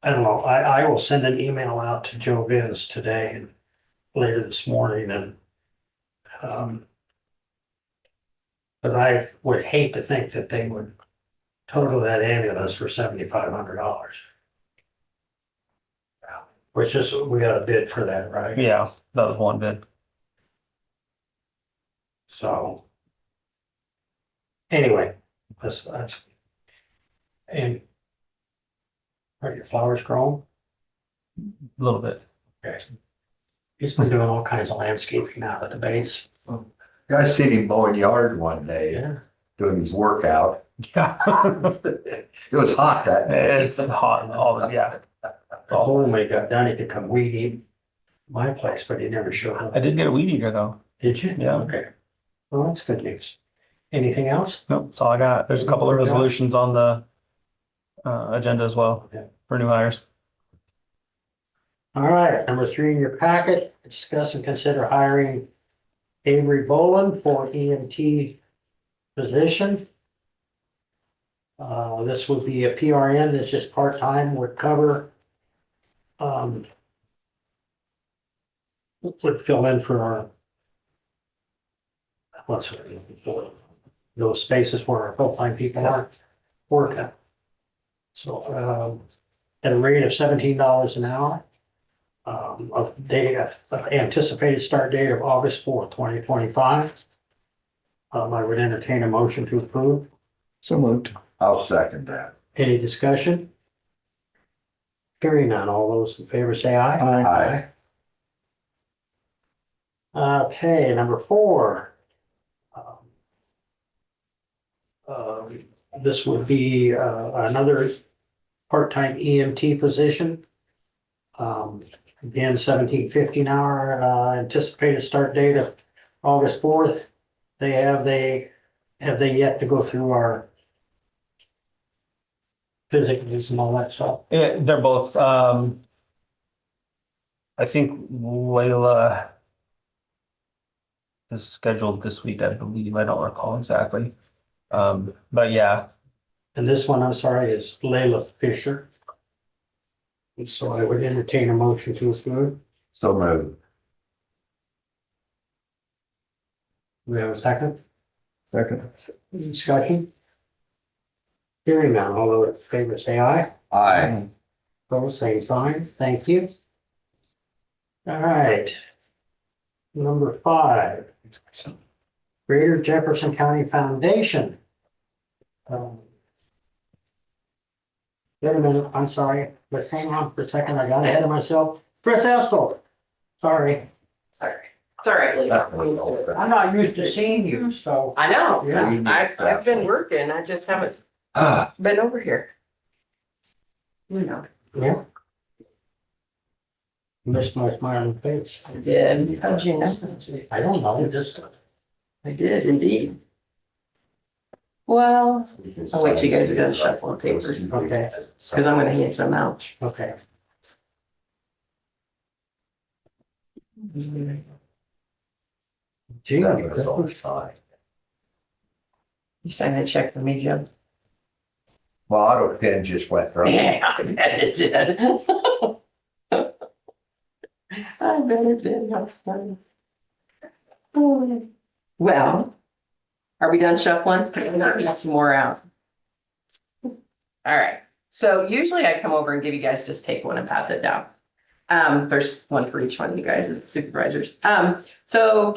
I don't know, I will send an email out to Joe Vins today and later this morning and but I would hate to think that they would total that ambulance for $7,500. Which is, we got a bid for that, right? Yeah, that was one bid. So. Anyway, that's. And. Are your flowers growing? A little bit. Okay. He's been doing all kinds of landscaping out at the base. I seen him mowing yard one day, Yeah. doing his workout. Yeah. It was hot that day. It's hot, yeah. The whole when he got done, he could come weed eat my place, but he never showed I up. did get a weed eater though. Did you? Yeah. Okay. Well, that's good news. Anything else? Nope, that's all I got. There's a couple of resolutions on the agenda as well Okay. for new hires. All right, number 3 in your packet, discuss and consider hiring Avery Boland for EMT position. This would be a PRN that's just part-time, would cover, would fill in for our, what's it, for those spaces where our full-time people aren't working. So, at a rate of $17 an hour. Of date of anticipated start date of August 4th, 2025. I would entertain a motion to approve. So moved. I'll second that. Any discussion? Hearing none, all those in favor say aye. Aye. Okay, number 4. This would be another part-time EMT position. Again, $17.50 an hour, anticipated start date of August 4th. Have they yet to go through our physicals and all that stuff? Yeah, they're both, I think Layla is scheduled this week, I believe. I don't recall exactly. But yeah, And this one, I'm sorry, is Layla Fisher. And so I would entertain a motion to approve. So moved. We have a second Second. discussion. Hearing none, all those in favor say aye. Aye. Opposed, same sign. Thank you. All right. Number 5, Greater Jefferson County Foundation. Wait a minute, I'm sorry. Let's hang on for a second. I got ahead of myself. Chris Estel. Sorry. Sorry. It's all right, Lee. That's what it's all about. I'm not used to seeing you, so. I know. Yeah. I've been working. I just haven't been over here. You know, Yeah. Missed my smiling face. I did. How'd you know? I don't know, just. I did indeed. Well, I'll wait till you guys are done shuffling papers, Okay, because I'm gonna hand some out. okay. Gee, That was all signed. You signed that check for me, Jim? Well, auto pen just went right. Yeah, I bet it did. bet it did. That's funny. Well, are we done shuffling? We're gonna get some more out. All right, so usually I come over and give you guys, just take one and pass it down. There's one for each one of you guys as supervisors. So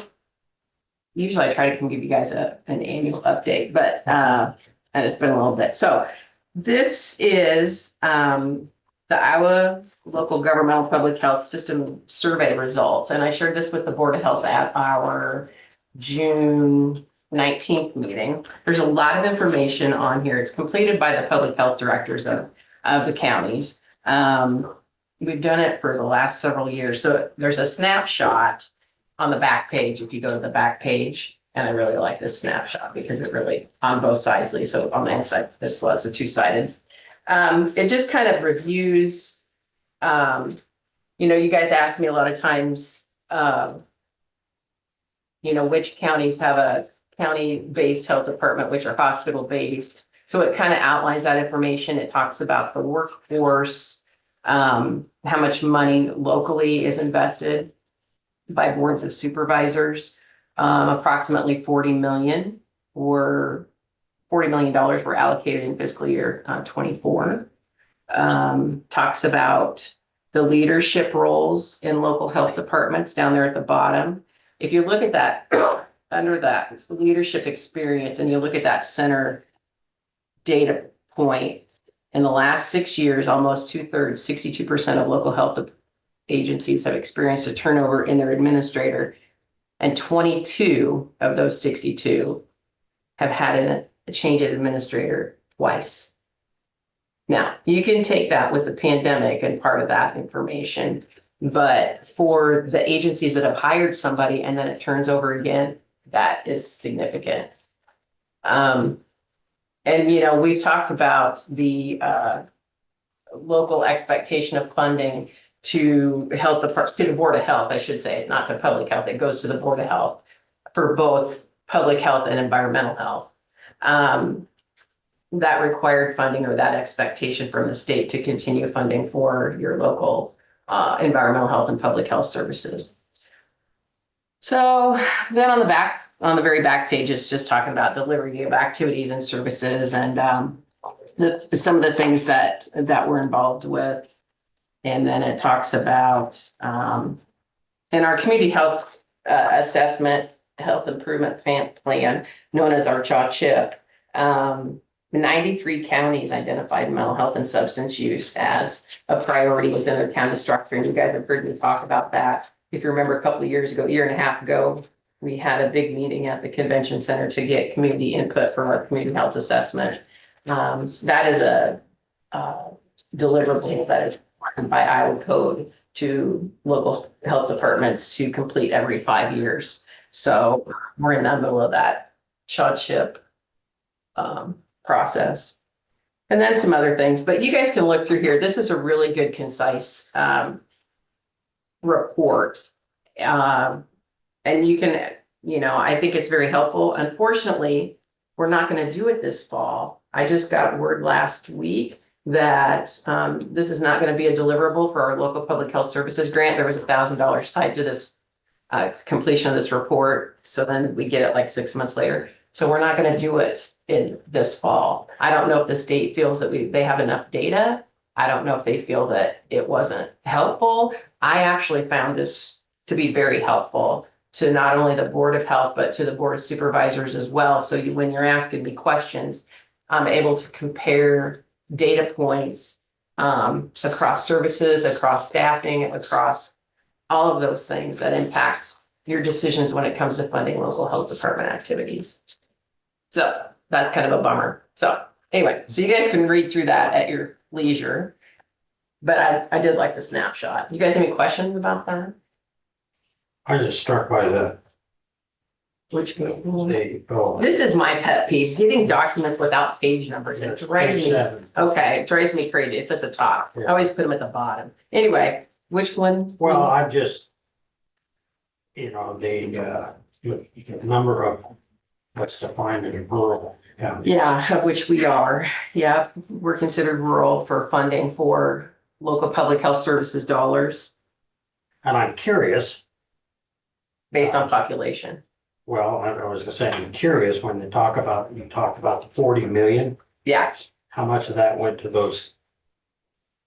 usually I try to give you guys an annual update, but, and it's been a little bit. So this is, the Iowa Local Governmental Public Health System Survey results. And I shared this with the Board of Health at our June 19th meeting. There's a lot of information on here. It's completed by the public health directors of the counties. We've done it for the last several years. So there's a snapshot on the back page, if you go to the back page. And I really like this snapshot because it really, on both sides, so on the inside, this was a two-sided. It just kind of reviews, you guys ask me a lot of times, which counties have a county-based health department, which are hospital-based. So it kind of outlines that information. It talks about the workforce, how much money locally is invested by boards of supervisors. Approximately $40 million were allocated in fiscal year 24. Talks about the leadership roles in local health departments down there at the bottom. If you look at that, under that leadership experience, and you look at that center data point, in the last 6 years, almost 2/3, 62% of local health agencies have experienced a turnover in their administrator, and 22 of those 62 have had a change in administrator twice. Now, you can take that with the pandemic and part of that information, but for the agencies that have hired somebody and then it turns over again, that is significant. And we've talked about the local expectation of funding to the Board of Health, I should say, not to public health. It goes to the Board of Health for both public health and environmental health. That required funding, or that expectation from the state to continue funding for your local environmental health and public health services. So then on the very back page, it's just talking about delivery of activities and services, and some of the things that we're involved with. And then it talks about in our community health assessment, health improvement plan, known as our CHA-CHIP, 93 counties identified mental health and substance use as a priority within their county structure. And you guys have heard me talk about that. If you remember a couple of years ago, a year and a half ago, we had a big meeting at the convention center to get community input for our community health assessment. That is a deliverable that is required by Iowa code to local health departments to complete every 5 years. So we're in the middle of that CHA-CHIP process. And then some other things, but you guys can look through here. This is a really good, concise report. And you can, I think it's very helpful. Unfortunately, we're not going to do it this fall. I just got word last week that this is not going to be a deliverable for our local public health services grant. There was $1,000 tied to this completion of this report. So then we get it like 6 months later. So we're not going to do it in this fall. I don't know if the state feels that they have enough data. I don't know if they feel that it wasn't helpful. I actually found this to be very helpful to not only the Board of Health, but to the Board of Supervisors as well. So when you're asking me questions, I'm able to compare data points across services, across staffing, across all of those things that impact your decisions when it comes to funding local health department activities. So that's kind of a bummer. So anyway, so you guys can read through that at your leisure. But I did like the snapshot. You guys have any questions about that? I was just struck by Which the this is my pet peeve, getting documents without page numbers. It drives me, okay, it drives me crazy. It's at the top. I always put them at the bottom. Anyway, which one? Well, I'm just, the number of what's defined as rural county. Yeah, of which we are. Yeah, we're considered rural for funding for local public health services dollars. And I'm curious, based on population. well, I was gonna say, I'm curious when you talked about the 40 million, Yeah, how much of that went to those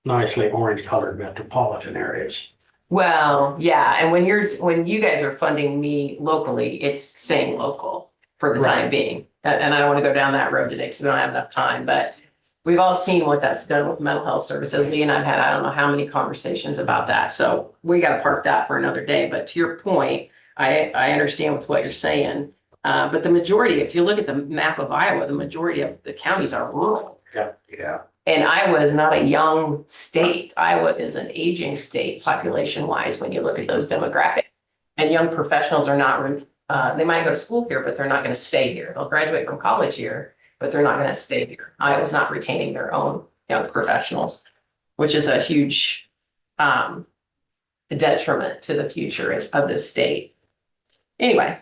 nicely orange colored metropolitan areas? well, yeah, and when you guys are funding me locally, it's staying local for the time Right. being. And I don't want to go down that road today because we don't have enough time, but we've all seen what that's done with mental health services. Lee and I've had, I don't know how many conversations about that, so we got to park that for another day. But to your point, I understand with what you're saying. But the majority, if you look at the map of Iowa, the majority of the counties are rural. Yeah. And Iowa is not a young state. Iowa is an aging state population wise when you look at those demographics. And young professionals are not, they might go to school here, but they're not going to stay here. They'll graduate from college here, but they're not going to stay here. Iowa's not retaining their own young professionals, which is a huge detriment to the future of this state. Anyway,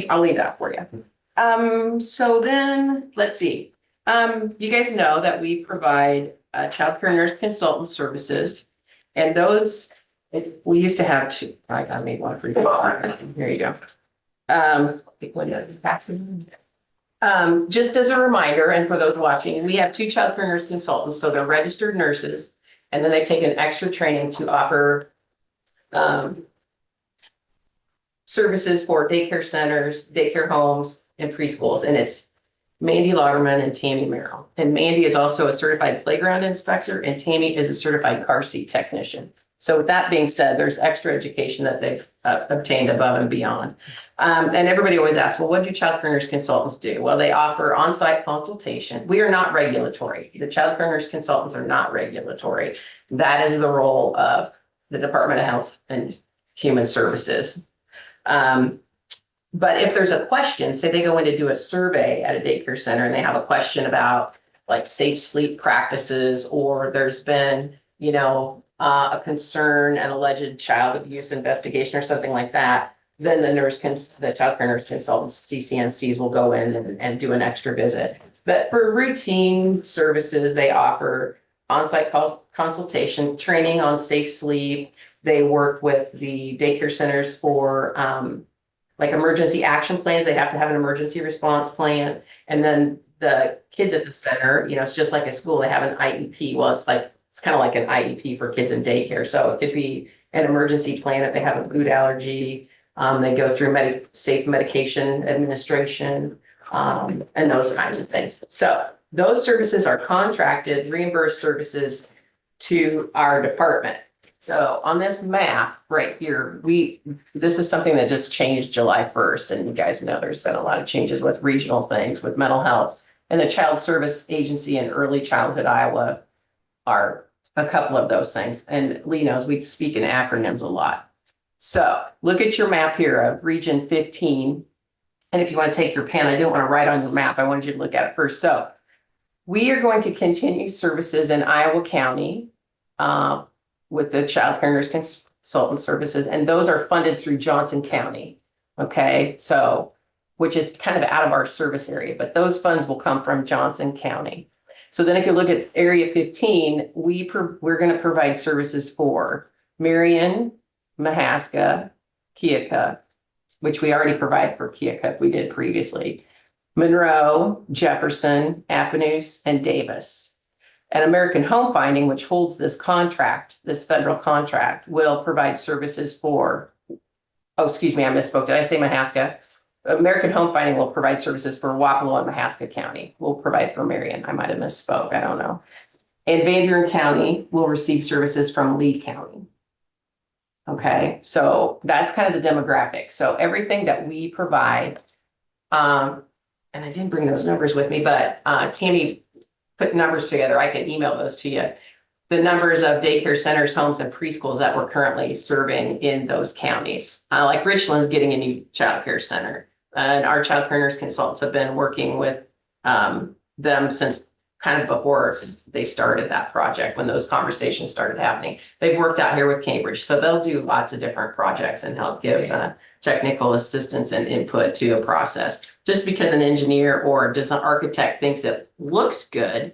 I'll leave that for you. So then, let's see. You guys know that we provide child care nurse consultant services. And those, we used to have two, I made one for you. Here you go. Just as a reminder, and for those watching, we have two child care nurse consultants, so they're registered nurses. And then they take an extra training to offer services for daycare centers, daycare homes, and preschools. And it's Mandy Lauderman and Tammy Merrill. And Mandy is also a certified playground inspector, and Tammy is a certified car seat technician. So with that being said, there's extra education that they've obtained above and beyond. And everybody always asks, well, what do child care nurse consultants do? Well, they offer on-site consultation. We are not regulatory. The child care nurse consultants are not regulatory. That is the role of the Department of Health and Human Services. But if there's a question, say they go in to do a survey at a daycare center and they have a question about like safe sleep practices, or there's been, a concern, an alleged child abuse investigation or something like that, then the child care nurse consultants, CCNCs, will go in and do an extra visit. But for routine services, they offer on-site consultation, training on safe sleep. They work with the daycare centers for like emergency action plans. They have to have an emergency response plan. And then the kids at the center, it's just like a school, they have an IEP. Well, it's kind of like an IEP for kids in daycare. So it could be an emergency plan if they have a food allergy. They go through safe medication administration, and those kinds of things. So those services are contracted, reimbursed services to our department. So on this map right here, this is something that just changed July 1st. And you guys know there's been a lot of changes with regional things, with mental health. And the Child Service Agency and Early Childhood Iowa are a couple of those things. And Lee knows we speak in acronyms a lot. So look at your map here of Region 15. And if you want to take your pen, I didn't want to write on your map. I wanted you to look at it first. So we are going to continue services in Iowa County with the child care nurse consultant services. And those are funded through Johnson County. Okay, so which is kind of out of our service area, but those funds will come from Johnson County. So then if you look at Area 15, we're going to provide services for Marion, Mahaska, Keokuk, which we already provide for Keokuk, we did previously, Monroe, Jefferson, Appanoose, and Davis. And American Home Finding, which holds this contract, this federal contract, will provide services for, I misspoke. Did I say Mahaska? American Home Finding will provide services for Wapello and Mahaska County. We'll provide for Marion. I might have misspoke. I don't know. And Van Buren County will receive services from Lee County. Okay, so that's kind of the demographics. So everything that we provide, and I didn't bring those numbers with me, but Tammy put numbers together. I can email those to you. The numbers of daycare centers, homes, and preschools that we're currently serving in those counties. Like Richland's getting a new child care center. And our child care nurse consultants have been working with them since kind of before they started that project, when those conversations started happening. They've worked out here with Cambridge, so they'll do lots of different projects and help give technical assistance and input to a process. Just because an engineer or design architect thinks it looks good,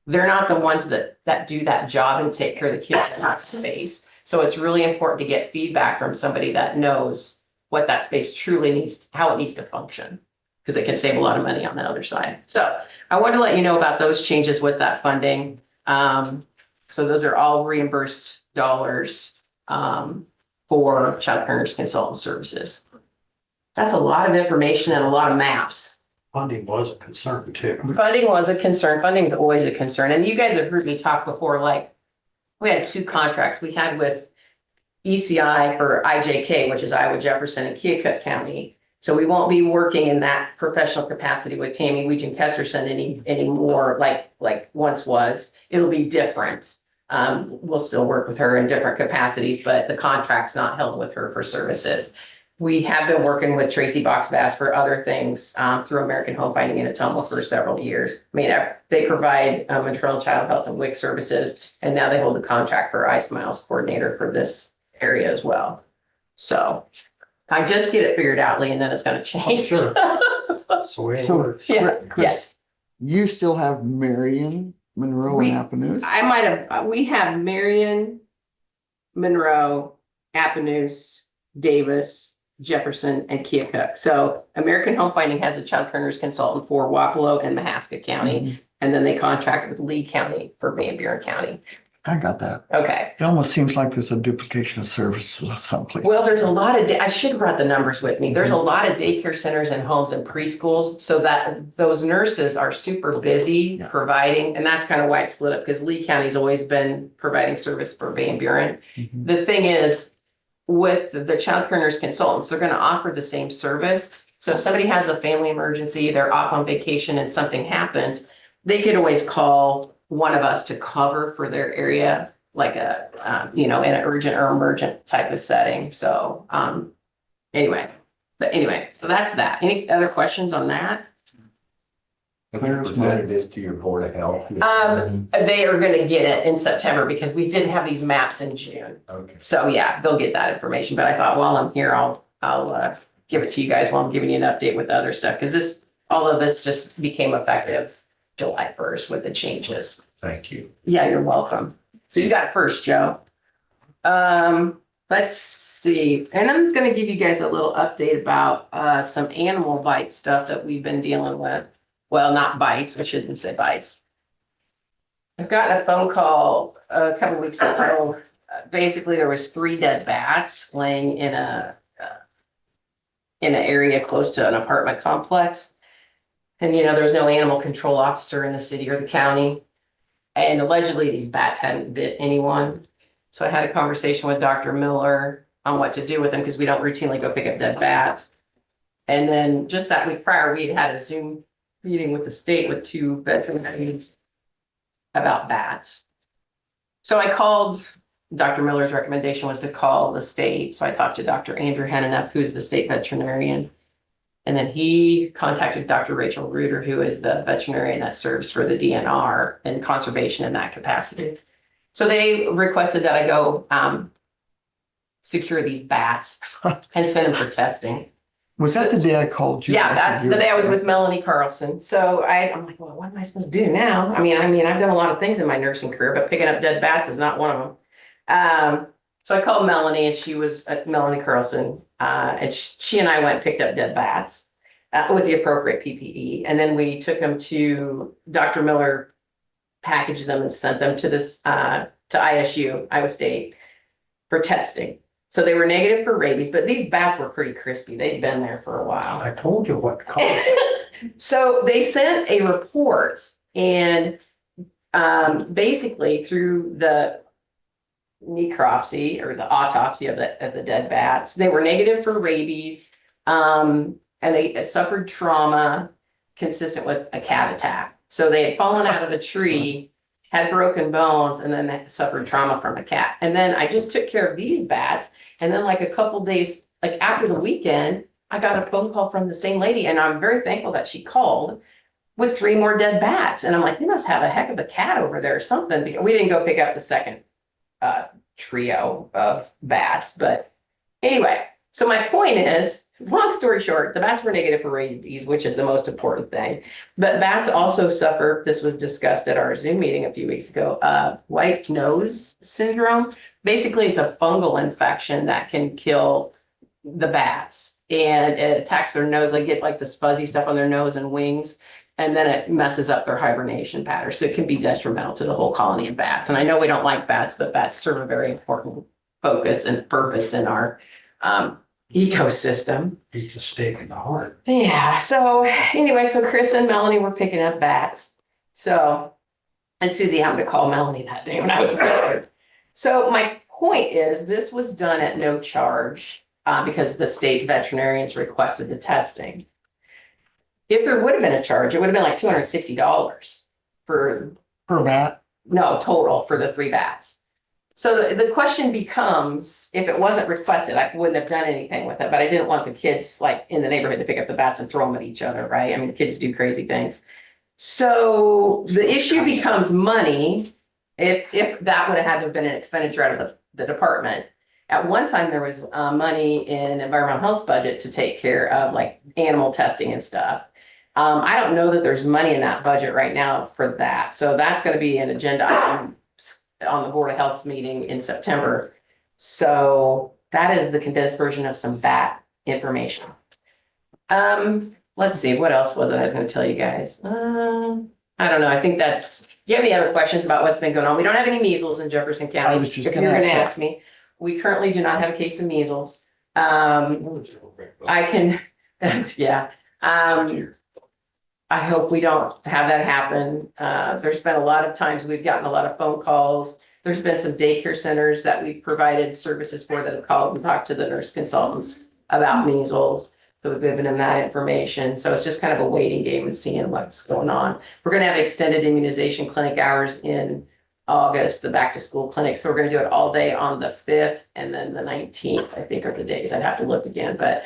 they're not the ones that do that job and take care of the kids in that space. So it's really important to get feedback from somebody that knows what that space truly needs, how it needs to function. Because it can save a lot of money on the other side. So I wanted to let you know about those changes with that funding. So those are all reimbursed dollars for child care nurse consultant services. That's a lot of information and a lot of maps. Funding was a concern too. Funding was a concern. Funding is always a concern. And you guys have heard me talk before, like, we had 2 contracts we had with ECI for IJK, which is Iowa, Jefferson, and Keokuk County. So we won't be working in that professional capacity with Tammy Weege Kesterson anymore, like once was. It'll be different. We'll still work with her in different capacities, but the contract's not held with her for services. We have been working with Tracy Box-Bass for other things through American Home Finding in Ottumwa for several years. I mean, they provide maternal child health and WIC services, and now they hold the contract for iSmiles coordinator for this area as well. So I just get it figured out, Lee, and then it's gonna change. Sure. That's the way it works. Yeah, Chris, yes. you still have Marion, Monroe, and Appanoose? I might have, we have Marion, Monroe, Appanoose, Davis, Jefferson, and Keokuk. So American Home Finding has a child care nurse consultant for Wapello and Mahaska County. And then they contract with Lee County for Van Buren County. I got that. Okay. It almost seems like there's a duplication of services someplace. Well, there's a lot of, I should have brought the numbers with me. There's a lot of daycare centers and homes and preschools, so that those nurses are super busy Yeah. providing, and that's kind of why it's split up, because Lee County's always been providing service for Van Buren. Mhm. The thing is, with the child care nurse consultants, they're gonna offer the same service. So if somebody has a family emergency, they're off on vacation and something happens, they could always call one of us to cover for their area, like a, in an urgent or emergent type of setting. So, anyway, so that's that. Any other questions on that? Have you presented this to your Board of Health? They are gonna get it in September because we didn't have these maps in June. Okay. So yeah, they'll get that information, but I thought while I'm here, I'll give it to you guys while I'm giving you an update with the other stuff, because all of this just became effective July 1st with the changes. Thank you. Yeah, you're welcome. So you got it first, Joe. Let's see, and I'm gonna give you guys a little update about some animal bite stuff that we've been dealing with. Well, not bites, I shouldn't say bites. I've gotten a phone call a couple weeks ago. Basically, there was 3 dead bats laying in an area close to an apartment complex. And there's no animal control officer in the city or the county. And allegedly these bats hadn't bit anyone. So I had a conversation with Dr. Miller on what to do with them, because we don't routinely go pick up dead bats. And then just that week prior, we had a Zoom meeting with the state with 2 veterinarians about bats. So I called, Dr. Miller's recommendation was to call the state. So I talked to Dr. Andrew Hennenough, who's the state veterinarian. And then he contacted Dr. Rachel Reuter, who is the veterinarian that serves for the DNR and conservation in that capacity. So they requested that I go secure these bats and send them for testing. Was that the day I called you? Yeah, that's the day I was with Melanie Carlson. So I'm like, well, what am I supposed to do now? I mean, I've done a lot of things in my nursing career, but picking up dead bats is not one of them. So I called Melanie, and she was Melanie Carlson, and she and I went and picked up dead bats with the appropriate PPE. And then we took them to Dr. Miller, packaged them and sent them to to ISU, Iowa State, for testing. So they were negative for rabies, but these bats were pretty crispy. They'd been there for a while. I told you what to call. So they sent a report, and basically through the necropsy or the autopsy of the dead bats, they were negative for rabies, and they suffered trauma consistent with a cat attack. So they had fallen out of a tree, had broken bones, and then they suffered trauma from a cat. And then I just took care of these bats, and then like a couple days, like after the weekend, I got a phone call from the same lady, and I'm very thankful that she called with 3 more dead bats. And I'm like, they must have a heck of a cat over there or something, because we didn't go pick up the second trio of bats. But anyway, so my point is, long story short, the bats were negative for rabies, which is the most important thing. But bats also suffer, this was discussed at our Zoom meeting a few weeks ago, white nose syndrome, Basically, it's a fungal infection that can kill the bats, and it attacks their nose. They get like this fuzzy stuff on their nose and wings, and then it messes up their hibernation pattern. So it can be detrimental to the whole colony of bats. And I know we don't like bats, but bats serve a very important focus and purpose in our ecosystem. Beats a stake in the heart. Yeah, so anyway, so Chris and Melanie were picking up bats. So, and Susie happened to call Melanie that day when I was there. So my point is, this was done at no charge because the state veterinarians requested the testing. If there would have been a charge, it would have been like $260 for, Per bat. no, total for the 3 bats. So the question becomes, if it wasn't requested, I wouldn't have done anything with it, but I didn't want the kids like in the neighborhood to pick up the bats and throw them at each other, right? I mean, kids do crazy things. So the issue becomes money, if that would have had to have been an expenditure out of the department. At one time, there was money in environmental health's budget to take care of like animal testing and stuff. I don't know that there's money in that budget right now for that. So that's gonna be an agenda item on the Board of Health's meeting in September. So that is the condensed version of some bat information. Let's see, what else was it I was gonna tell you guys? I don't know, I think that's, do you have any other questions about what's been going on? We don't have any measles in Jefferson County. I was just If gonna you're gonna ask ask me, we currently do not have a case of measles. I can, that's, yeah. I hope we don't have that happen. There's been a lot of times we've gotten a lot of phone calls. There's been some daycare centers that we've provided services for that have called and talked to the nurse consultants about measles. So we've given them that information. So it's just kind of a waiting game and seeing what's going on. We're gonna have extended immunization clinic hours in August, the back to school clinic. So we're gonna do it all day on the 5th and then the 19th, I think are the days. I'd have to look again, but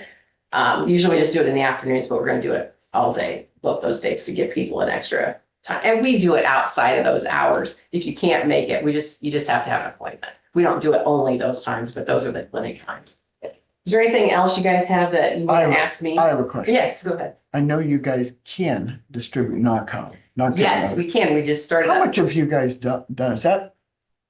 usually we just do it in the afternoons, but we're gonna do it all day, both those days, to give people an extra time. And we do it outside of those hours. If you can't make it, you just have to have an appointment. We don't do it only those times, but those are the clinic times. Is there anything else you guys have that you want to ask me? I have a question. Yes, go ahead. I know you guys can distribute knockout. Yes, we can. We just started. How up. much have you guys done? Is that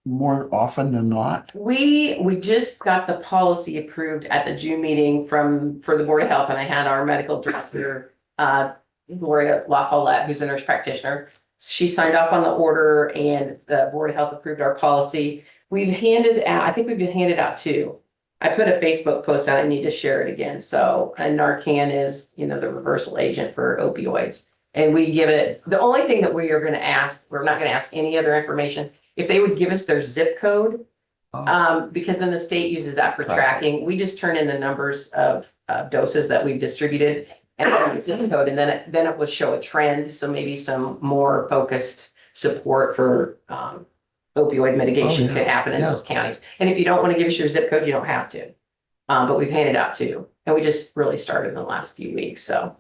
more often than not? We just got the policy approved at the June meeting for the Board of Health, and I had our medical director, Gloria La Follette, who's a nurse practitioner. She signed off on the order and the Board of Health approved our policy. We've handed out, I think we've been handed out 2. I put a Facebook post out, I need to share it again. So, and Narcan is, the reversal agent for opioids. And we give it, the only thing that we are gonna ask, we're not gonna ask any other information. If they would give us their zip code, because then the state uses that for tracking. We just turn in the numbers of doses that we've distributed and the zip code, and then it would show a trend. So maybe some more focused support for opioid mitigation could happen in those counties. And if you don't want to give us your zip code, you don't have to. But we've handed out 2, and we just really started in the last few weeks. So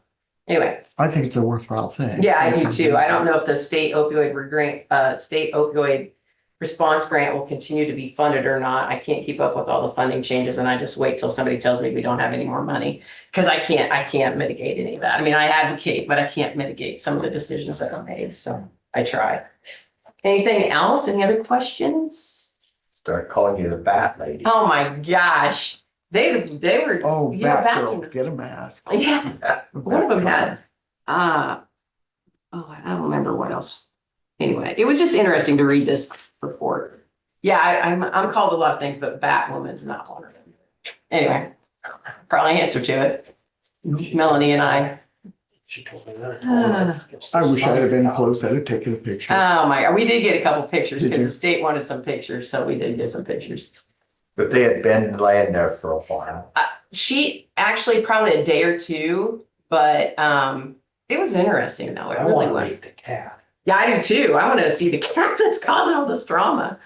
anyway. I think it's a worthwhile thing. Yeah, I do too. I don't know if the state opioid response grant will continue to be funded or not. I can't keep up with all the funding changes, and I just wait till somebody tells me we don't have any more money, because I can't mitigate any of that. I mean, I advocate, but I can't mitigate some of the decisions that are made. So I try. Anything else? Any other questions? Start calling you the bat lady. Oh my gosh. They were. Oh, yeah, bat bats girl, are- get a mask. Yeah. One of them had, I don't remember what else. Anyway, it was just interesting to read this report. Yeah, I'm called a lot of things, but Batwoman's not one of them. Anyway, probably answer to it. Melanie and I. She told me that. I wish I'd have been close. I'd have taken a picture. Oh my, we did get a couple pictures Did because you? the state wanted some pictures, so we did get some pictures. But they had been laying there for a while. She actually probably a day or 2, but it was interesting though. It I really want to was. meet the cat. Yeah, I do too. I want to see the cat that's causing all this drama.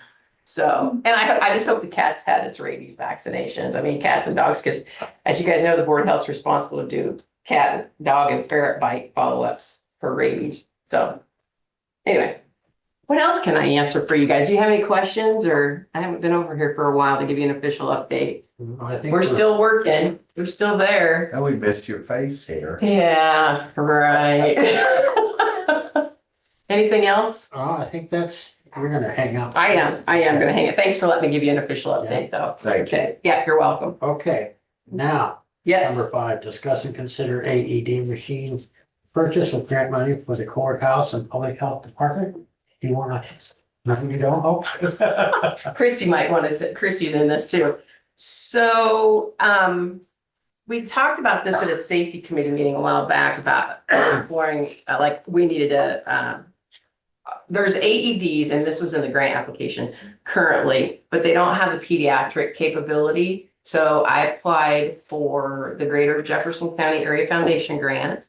So, and I just hope the cat's had its rabies vaccinations. I mean, cats and dogs, because as you guys know, the Board of Health's responsible to do cat, dog, and ferret bite follow-ups for rabies. So anyway, what else can I answer for you guys? Do you have any questions, or I haven't been over here for a while to give you an official update? I think We're still working. We're still there. And we missed your face here. Yeah, right. Anything else? I think that's You're gonna hang up. I am gonna hang it. Thanks for letting me give you an official update, though. Thank you. Okay, yeah, you're welcome. Okay, now, Yes. number 5, discuss and consider AED machine purchase with grant money for the courthouse and public health department. Do you wanna, nothing you don't hope? Christy might want to, Christy's in this too. So, we talked about this at a safety committee meeting a while back about exploring, like, we needed to, there's AEDs, and this was in the grant application currently, but they don't have the pediatric capability. So I applied for the Greater Jefferson County Area Foundation grant,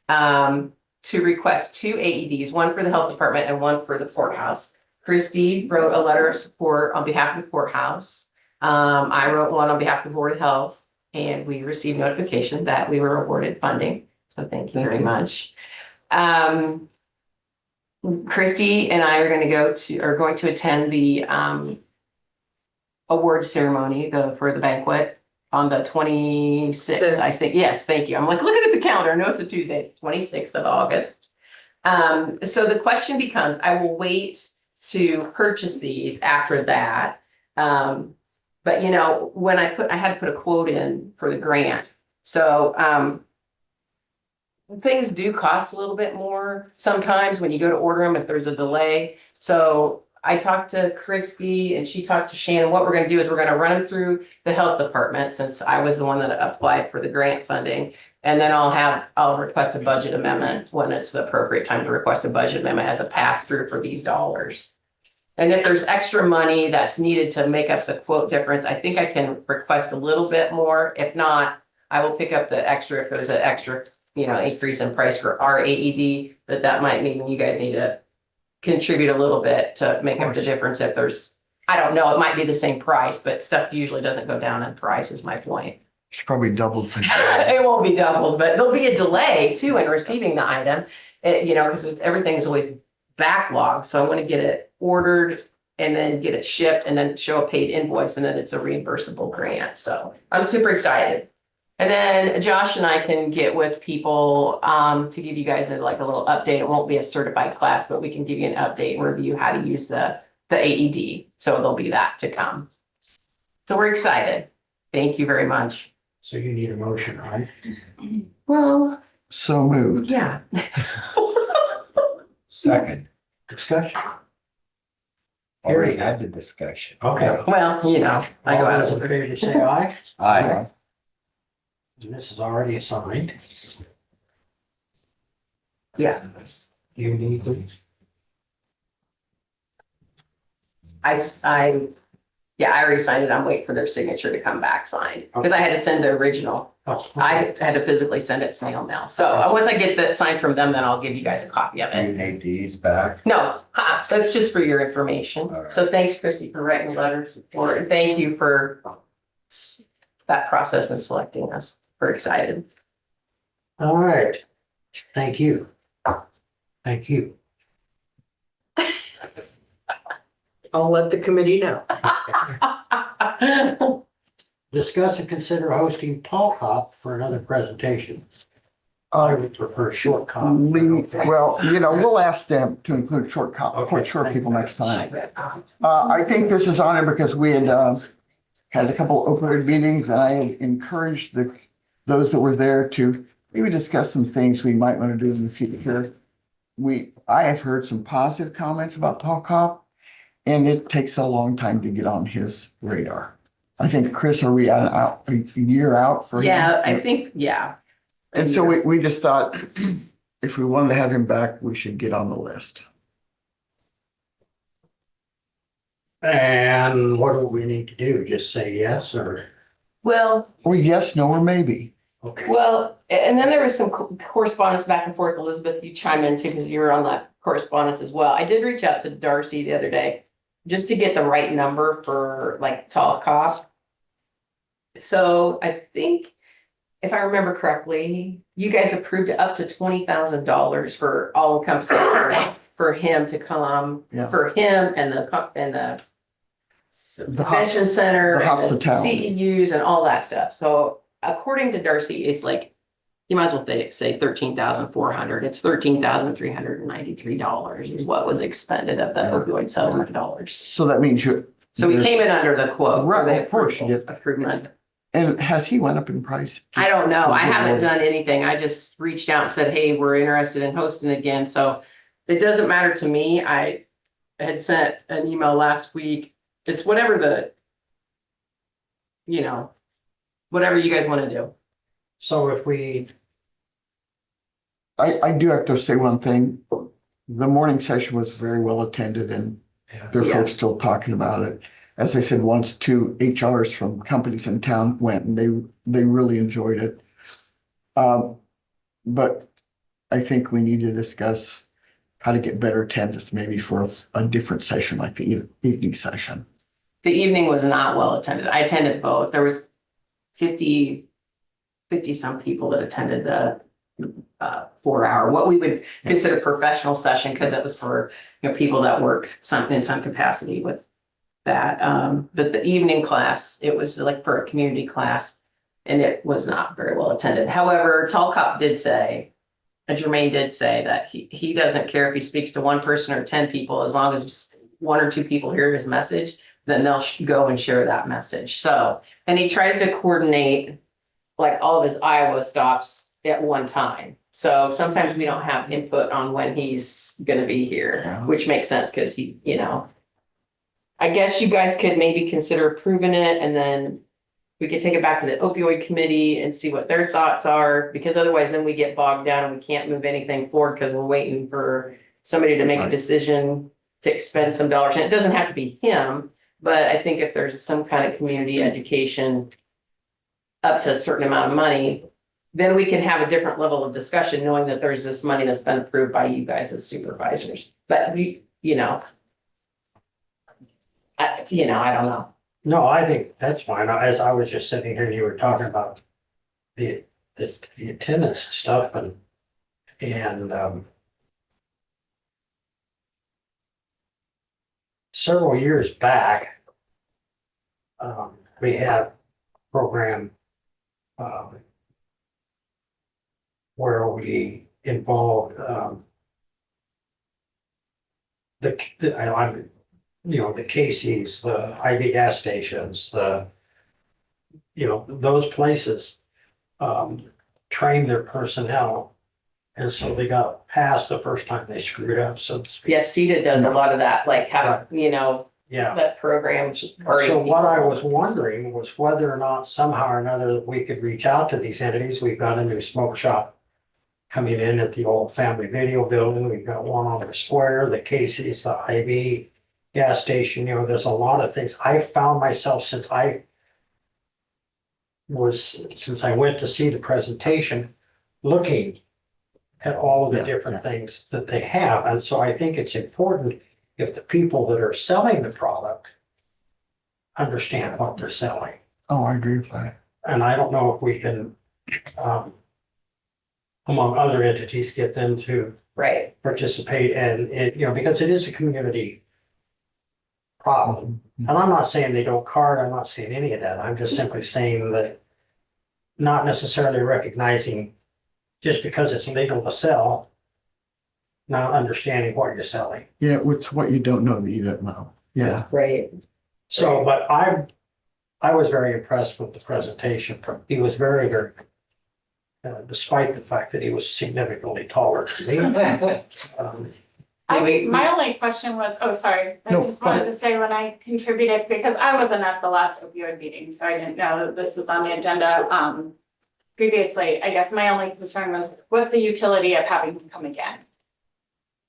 to request 2 AEDs, one for the health department and one for the courthouse. Christy wrote a letter of support on behalf of the courthouse. I wrote one on behalf of the Board of Health, and we received notification that we were awarded funding. So thank you very much. Christy and I are going to attend the award ceremony for the banquet on the 26th, I think. Yes, thank you. I'm like looking at the calendar. I know it's a Tuesday, 26th of August. So the question becomes, I will wait to purchase these after that. But you know, when I had to put a quote in for the grant. So things do cost a little bit more sometimes when you go to order them if there's a delay. So I talked to Christy and she talked to Shannon. What we're going to do is we're going to run them through the health department since I was the one that applied for the grant funding. And then I'll request a budget amendment when it's the appropriate time to request a budget amendment as a pass through for these dollars. And if there's extra money that's needed to make up the quote difference, I think I can request a little bit more. If not, I will pick up the extra if there's an extra, increase in price for our AED, that might mean you guys need to contribute a little bit to make up the difference. If there's, I don't know, it might be the same price, but stuff usually doesn't go down in price is my point. It's probably doubled. It won't be doubled, but there'll be a delay too in receiving the item, because everything is always backlogged. So I want to get it ordered and then get it shipped and then show a paid invoice and then it's a reimbursable grant. So I'm super excited. And then Josh and I can get with people to give you guys a little update. It won't be a certified class, but we can give you an update and review how to use the AED. So there'll be that to come. So we're excited. Thank you very much. So you need a motion, right? Well, So moved. yeah. Second, Discussion. already had the discussion. Okay. Well, I go All out those in of favor say aye. Aye. This is already assigned. Yeah. You need these. I already signed it. I'm waiting for their signature to come back signed because I had to send the original. Oh, I had to physically send it snail mail. So once I get the sign from them, then I'll give you guys a copy of You it. need these back. No, that's just for your information. All right. So thanks, Christy, for writing the letter of support. And thank you for that process and selecting us. We're excited. All right. Thank you. Thank you. I'll let the committee know. Discuss and consider hosting Tall Cop for another presentation. I would prefer short cop. Well, we'll ask them to include short people next time. I think this is on it because we had had a couple opioid meetings and I had encouraged those that were there to maybe discuss some things we might want to do in the future. I have heard some positive comments about Tall Cop and it takes a long time to get on his radar. I think, Chris, are we a year out for him? Yeah, I think, yeah. And so we just thought if we wanted to have him back, we should get on the list. And what do we need to do? Just say yes or? Well, Or yes, no, or maybe. Okay. Well, and then there was some correspondence back and forth. Elizabeth, you chime in too, because you were on that correspondence as well. I did reach out to Darcy the other day just to get the right number for Tall Cop. So I think if I remember correctly, you guys approved up to $20,000 for all encompassing for him to come, Yeah. for him and the convention center, the and the hospitality. CEUs and all that stuff. So according to Darcy, it's you might as well say $13,400. It's $13,393 is what was expended of the opioid settlement dollars. So that means you. So we came in under the quote. Right, for the of course you approval- did. Improvement. And has he went up in price? I don't know. I haven't Just- done anything. I just reached out and said, hey, we're interested in hosting again. So it doesn't matter to me. I had sent an email last week. It's whatever whatever you guys want to do. So if we, I do have to say one thing. The morning session was very well attended and there are Yeah. folks still talking about it. As I said, once two HRs from companies in town went and they really enjoyed it. But I think we need to discuss how to get better attendance, maybe for a different session like the evening session. The evening was not well attended. I attended both. There was 50 some people that attended the 4 hour, what we would consider professional session, because it was for, people that work in some capacity with that. But the evening class, it was like for a community class, and it was not very well attended. However, Tall Cop did say, Jermaine did say that he doesn't care if he speaks to one person or 10 people, as long as one or two people hear his message, then they'll go and share that message. So, and he tries to coordinate like all of his Iowa stops at one time. So sometimes we don't have input on when he's gonna be here, Yeah. which makes sense because he, I guess you guys could maybe consider approving it, and then we could take it back to the opioid committee and see what their thoughts are, because otherwise then we get bogged down and we can't move anything forward because we're waiting for somebody to make a Right. decision to expend some dollars. And it doesn't have to be him, but I think if there's some kind of community education up to a certain amount of money, then we can have a different level of discussion, knowing that there's this money that's been approved by you guys as supervisors. But I don't know. no, I think that's fine. As I was just sitting here, you were talking about the attendance and stuff and several years back, we had a program where we involved the Casey's, the IV gas stations, those places trained their personnel. And so they got past the first time they screwed up, so to speak. Yes, CETA does a lot of that, like have, Yeah. that program. So what I was wondering was whether or not somehow or another we could reach out to these entities. We've got a new smoke shop coming in at the old Family Video building. We've got one on the square, the Casey's, the IV gas station. There's a lot of things. I found myself since I went to see the presentation, looking at all of the Yeah, different yeah. things that they have. And so I think it's important if the people that are selling the product understand what they're selling. Oh, I agree with that. And I don't know if we can, among other entities, get them to Right. participate and, because it is a community problem. And I'm not saying they don't card, I'm not saying any of that. I'm just simply saying that not necessarily recognizing just because it's legal to sell, not understanding what you're selling. Yeah, it's what you don't know that you don't know. Yeah. Right. So, but I was very impressed with the presentation. He was very, very, despite the fact that he was significantly taller than me. My only question was, sorry, I No, just wanted to say when I contributed, because I wasn't at the last opioid meeting, so I didn't know that this was on the agenda. Previously, I guess my only concern was, what's the utility of having him come again?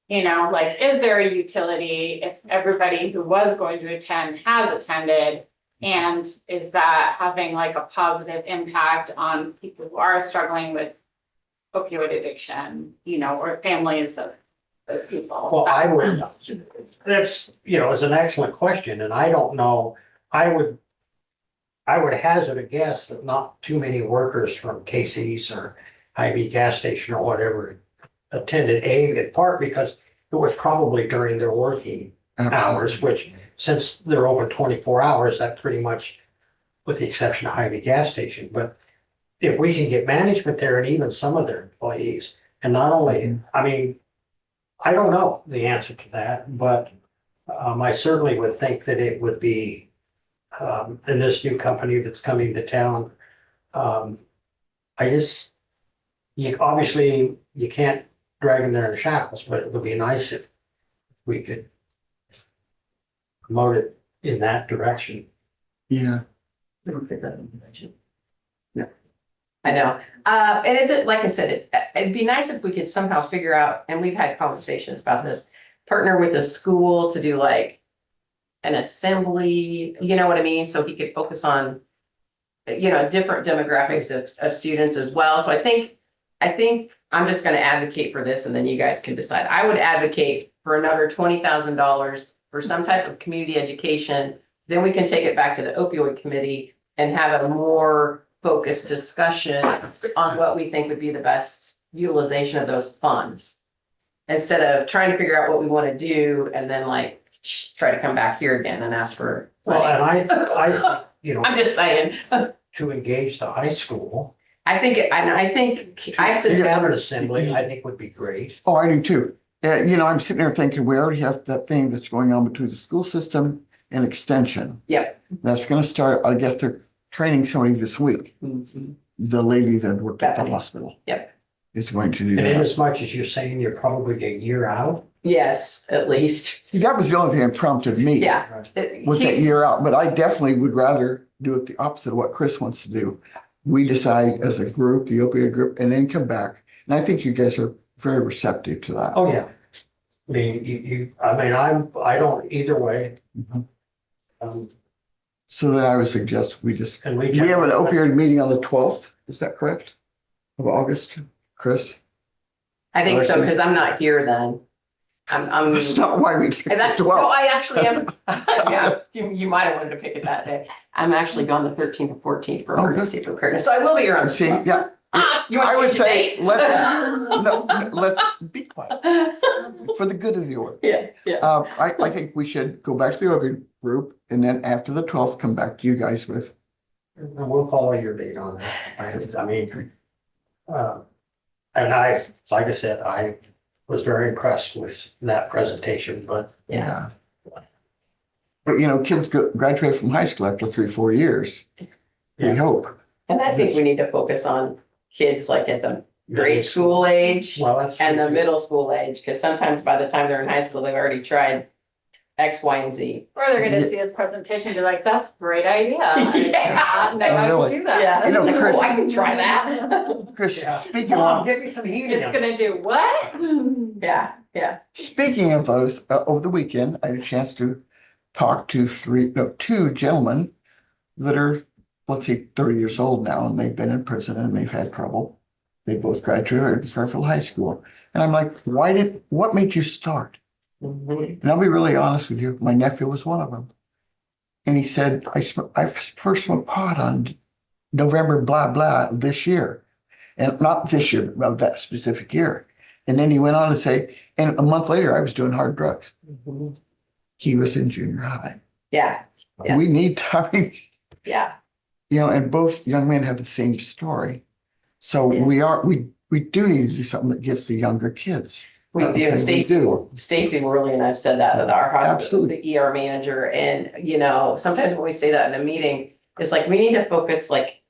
Is there a utility if everybody who was going to attend has attended? And is that having like a positive impact on people who are struggling with opioid addiction, or families of those people? Well, I would, that's, is an excellent question, and I don't know, I would hazard a guess that not too many workers from Casey's or IV gas station or whatever attended, in part because it was probably during their working hours, which since they're open 24 hours, that pretty much, with the exception of IV gas station, but if we can get management there and even some of their employees, and not only, I mean, I don't know the answer to that, but I certainly would think that it would be, in this new company that's coming to town, I just, obviously, you can't drag them there in shackles, but it would be nice if we could promote it in that direction. Yeah. I know. And it's, like I said, it'd be nice if we could somehow figure out, and we've had conversations about this, partner with the school to do like an assembly, you know what I mean? So he could focus on, different demographics of students as well. So I think I'm just gonna advocate for this and then you guys can decide. I would advocate for another $20,000 for some type of community education. Then we can take it back to the opioid committee and have a more focused discussion on what we think would be the best utilization of those funds. Instead of trying to figure out what we want to do and then like try to come back here again and ask for. Well, and I think, I'm just saying. to engage the high school, I think I to have said, an assembly, I think would be great. Oh, I do too. I'm sitting there thinking, we already have that thing that's going on between the school system and extension. Yep. That's gonna start, I guess they're training somebody this week. The lady that worked at the hospital. Yep. Is going to do And in that. as much as you're saying you're probably a year out. yes, at least. See, that was the only thing that prompted me. Yeah. Was that He's- year out, but I definitely would rather do it the opposite of what Chris wants to do. We decide as a group, the opioid group, and then come back. And I think you guys are very receptive to that. Oh, yeah. I mean, I don't either way. Mhm. Um, So then I would suggest we just, and we. we have an opioid meeting on the 12th, is that correct? Of August, Chris? I think so, because I'm not here then. I'm. That's not why we picked And that's, the no, 12th. I actually am. Yeah, you might have wanted to pick it that day. I'm actually gone the 13th and 14th for Oh, good. emergency preparedness, so I will be here on. the See, 12th. yeah, You want I to would change the say, date? no, let's be quiet, for the good of the order. Yeah. I think we should go back to the opioid group, and then after the 12th, come back to you guys with, And we'll follow your date on that. I mean, and like I said, I was very impressed with that presentation, but Yeah. But kids graduate from high school after 3-4 years. We Yeah. hope. And I think we need to focus on kids like at the grade school age well, that's. and the middle school age, because sometimes by the time they're in high school, they've already tried X, Y, and Z. Or they're gonna see his presentation and be like, that's a great idea. Yeah. No, I Really. can do that. Yeah. Like, Chris- Oh, I can try that. Chris, Yeah. speaking Mom, of, get me some helium. It's gonna do what? Yeah. speaking of those, over the weekend, I had a chance to talk to two gentlemen that are, let's see, 30 years old now, and they've been in prison and they've had trouble. They both graduated from Fairfield High School. And I'm like, what made you start? Mhm. And I'll be really honest with you, my nephew was one of them. And he said, I first smoked pot on November blah blah this year. And not this year, but that specific year. And then he went on to say, and a month later, I was doing hard drugs. Mhm. He was in junior high. Yeah, Yeah. We need time, yeah. and both young men have the same story. So Yeah. we do need to do something that gets the younger kids. We do, Okay, we Stacy, do. Stacy Worley and I've said that at our hospital, Absolutely. the ER manager, and sometimes when we say that in a meeting, it's like, we need to focus like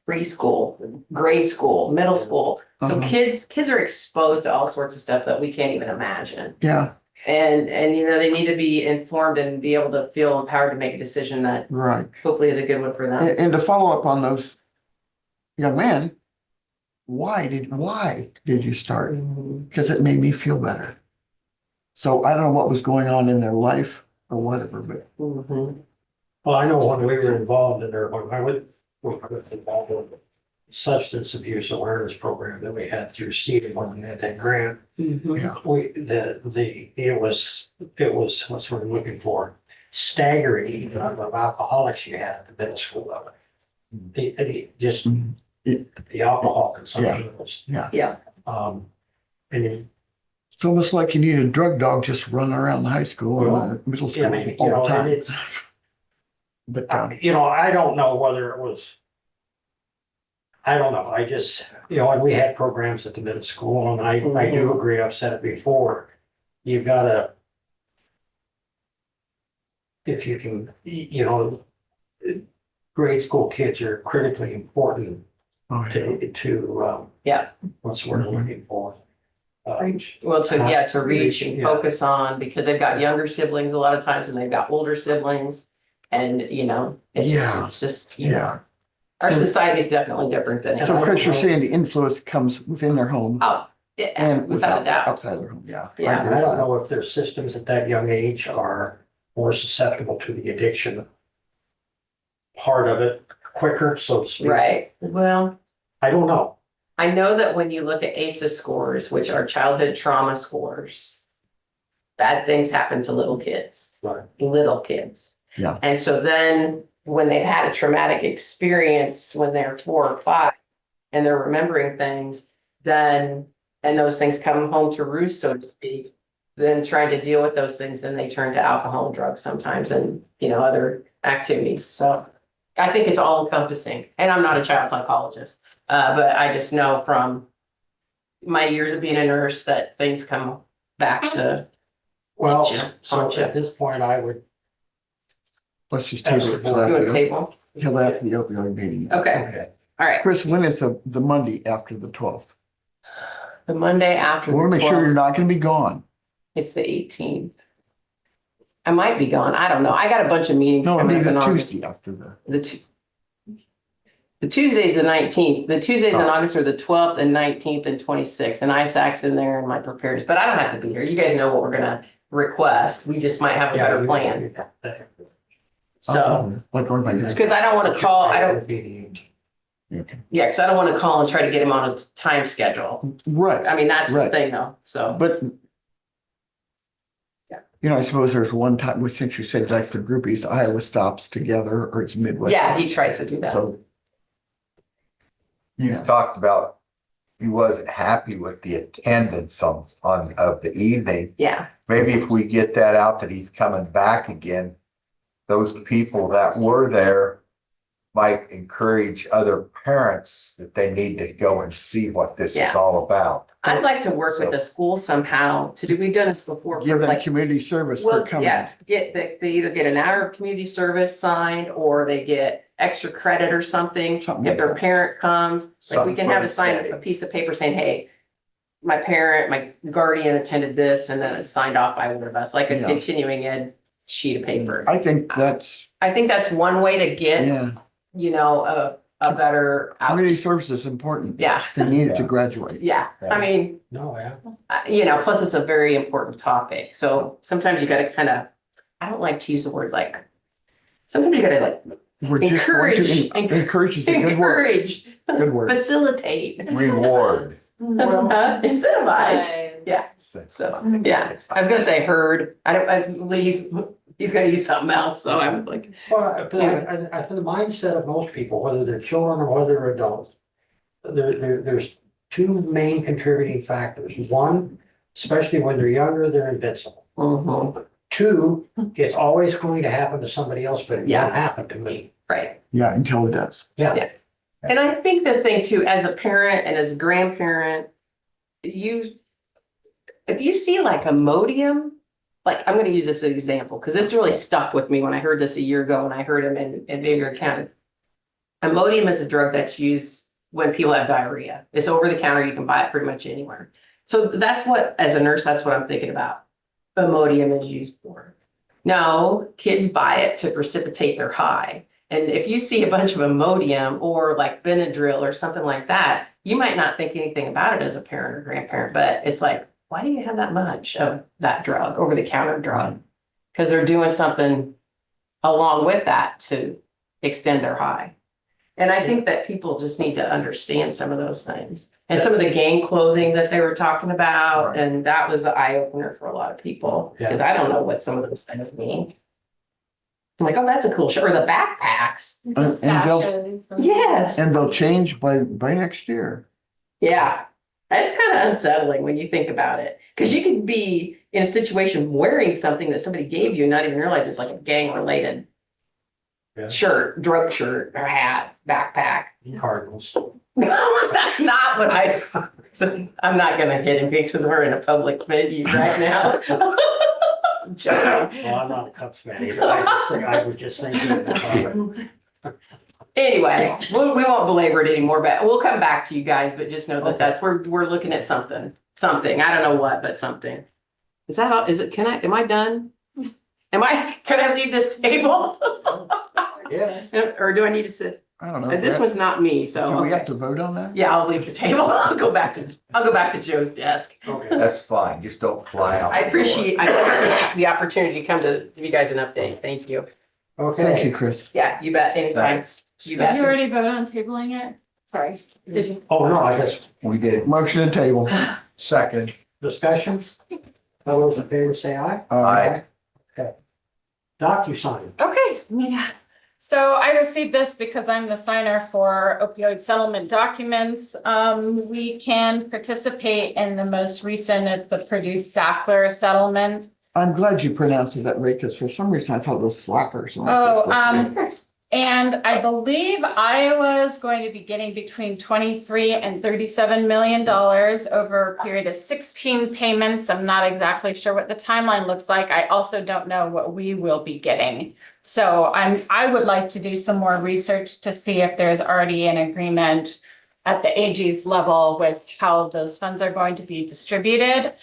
preschool, grade school, middle school. So Uh-huh. kids are exposed to all sorts of stuff that we can't even imagine. Yeah, And they need to be informed and be able to feel empowered to make a decision that right. hopefully is a good one for them. And to follow up on those young men, why did you start? Because it made me feel better. So I don't know what was going on in their life or whatever, but Mhm. Well, I know when we were involved in when I was involved in the substance abuse awareness program that we had through CEDA when we had that grant. Mhm. It was, what's what I'm looking for, staggering the number of alcoholics you had at the middle school level. The alcohol consumption was. Yeah. And it's almost like you need a drug dog just running around the high school Well, and middle yeah, I school mean, all the and time. it's, But I don't know whether it was I don't know, I just, and we had programs at the middle school, and I do agree, I've said it before. You've gotta, if you can, grade school kids are critically important Oh, yeah. to, Yeah. what's the word I'm looking for? Well, to reach and Yeah. focus on, because they've got younger siblings a lot of times and they've got older siblings. And, Yeah. it's just, Yeah. our So- society is definitely different than. So Chris, you're saying the influence comes within their home Oh, yeah, and without a doubt. outside their home, yeah. Yeah. agree I with don't that. know if their systems at that young age are more susceptible to the addiction part of it quicker, so to speak. Right. Well, I don't know. I know that when you look at ACEs scores, which are childhood trauma scores, bad things happen to little kids. Right. Little kids. Yeah. And so then when they've had a traumatic experience when they're 4 or 5 and they're remembering things, then, and those things come home to roost, so to speak, then trying to deal with those things, then they turn to alcohol and drugs sometimes and, other activities. So I think it's all encompassing, and I'm not a child psychologist, but I just know from my years of being a nurse that things come back to. Well, Yeah. so at this point, I would, Let's just table it. till You want after to table? till after the opioid meeting. Okay, all right. Chris, when is the Monday after the 12th? The Monday after I want the to make sure you're 12th, not going to be gone. it's the 18th. I might be gone. I don't know. I got a bunch of meetings No, it'll coming be up in the August. Tuesday after the. The Tuesday's the 19th. The Tuesdays in Oh. August are the 12th and 19th and 26th, and ISAC's in there and my preparedness, but I don't have to be here. You guys know what we're gonna request. We just might have a better plan. So, Like going by. it's because I don't want to call, I don't, don't. yeah, because I don't want to call and try to get him on a time schedule. Right, I mean, that's the Right. thing though, so. but. I suppose there's one time, since you said like the groupies, Iowa stops together or it's Midwest. Yeah, he tries to do that. So, You've talked about he wasn't happy with the attendance on of the evening. Yeah, Maybe if we get that out that he's coming back again, those people that were there might encourage other parents that they need to go and see what this is Yeah. all about. I'd like to work with the school somehow to do, we've done this before. for give them like community service for Well, coming. yeah, they either get an hour of community service signed or they get extra credit or something. Something If like their that. parent comes, like we Something can for have the a sign, city. a piece of paper saying, hey, my parent, my guardian attended this, and then it's signed off by one of us, like a Yeah. continuing ed sheet of paper. I think that's, I think that's one way to get, yeah, a better out. community service is important. Yeah, They need it to graduate. yeah. I mean, No, yeah. plus it's a very important topic. So sometimes you gotta kind of, I don't like to use the word like, sometimes you gotta like We're just going to Encourage. encourage is a good word, encourage, good word. facilitate, Reward. incentivize. Yeah, so, yeah, I was gonna say herd. He's gonna use something else, so I'm like, Well, but I think the mindset of most people, whether they're children or whether they're adults, there's two main contributing factors. One, especially when they're younger, they're invincible. mhm, Two, it's always going to happen to somebody else, but it Yeah. won't happen to me. right. Yeah, until it does. Yeah. And I think the thing too, as a parent and as a grandparent, if you see like Imodium, like I'm gonna use this as an example, because this really stuck with me when I heard this a year ago and I heard him in Xavier County. Imodium is a drug that's used when people have diarrhea. It's over the counter, you can buy it pretty much anywhere. So that's what, as a nurse, that's what I'm thinking about. Imodium is used for. Now, kids buy it to precipitate their high. And if you see a bunch of Imodium or like Benadryl or something like that, you might not think anything about it as a parent or grandparent, but it's like, why do you have that much of that drug, over the counter drug? Because they're doing something along with that to extend their high. And I think that people just need to understand some of those things. And some of the gang clothing that they were talking about, and that was an eye opener for a lot of people. Because I don't know what some of those things mean. I'm like, oh, that's a cool shirt, or the backpacks. Yes. And they'll change by next year. Yeah, that's kind of unsettling when you think about it, because you could be in a situation wearing something that somebody gave you and not even realize it's like a gang related Yeah. shirt, drug shirt or hat, backpack. Cardinals. That's not what I, so I'm not gonna hit him because we're in a public venue right now. I'm joking. Well, I'm not a Cubs fan either. I was just thinking. Anyway, we won't belabor it anymore, but we'll come back to you guys, but just know that that's, we're looking at something, I don't know what, but something. Is that all, am I done? Can I leave this table? Yeah. Or do I need to sit? I don't know. This one's not me, so. Do we have to vote on that? Yeah, I'll leave the table. I'll go back to Joe's desk. Okay. That's fine. Just don't fly out. I the door. appreciate the opportunity to come to give you guys an update. Thank you. Thank Okay. you, Chris. Yeah, you bet, anytime. Thanks. You Did you bet. already vote on tabling it? Sorry, did you? Oh, no, I guess We did. Motion to table. Second. discussions. All those in favor say aye. Aye. DocuSign. Okay, yeah. So I received this because I'm the signer for opioid settlement documents. We can participate in the most recent, the Produce Sackler settlement. I'm glad you pronounced it that way, because for some reason I thought it was slappers. And I believe I was going to be getting between 23 and $37 million over a period of 16 payments. I'm not exactly sure what the timeline looks like. I also don't know what we will be getting. So I would like to do some more research to see if there's already an agreement at the AG's level with how those funds are going to be distributed.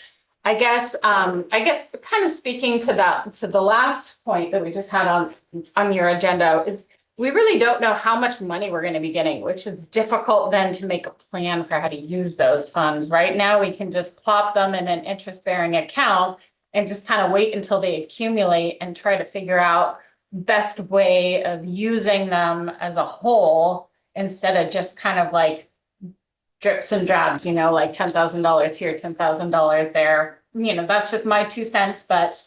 I guess kind of speaking to that, to the last point that we just had on your agenda is we really don't know how much money we're going to be getting, which is difficult then to make a plan for how to use those funds. Right now, we can just plop them in an interest-bearing account and just kind of wait until they accumulate and try to figure out best way of using them as a whole instead of just kind of like drips and drabs, like $10,000 here, $10,000 there. That's just my 2 cents, but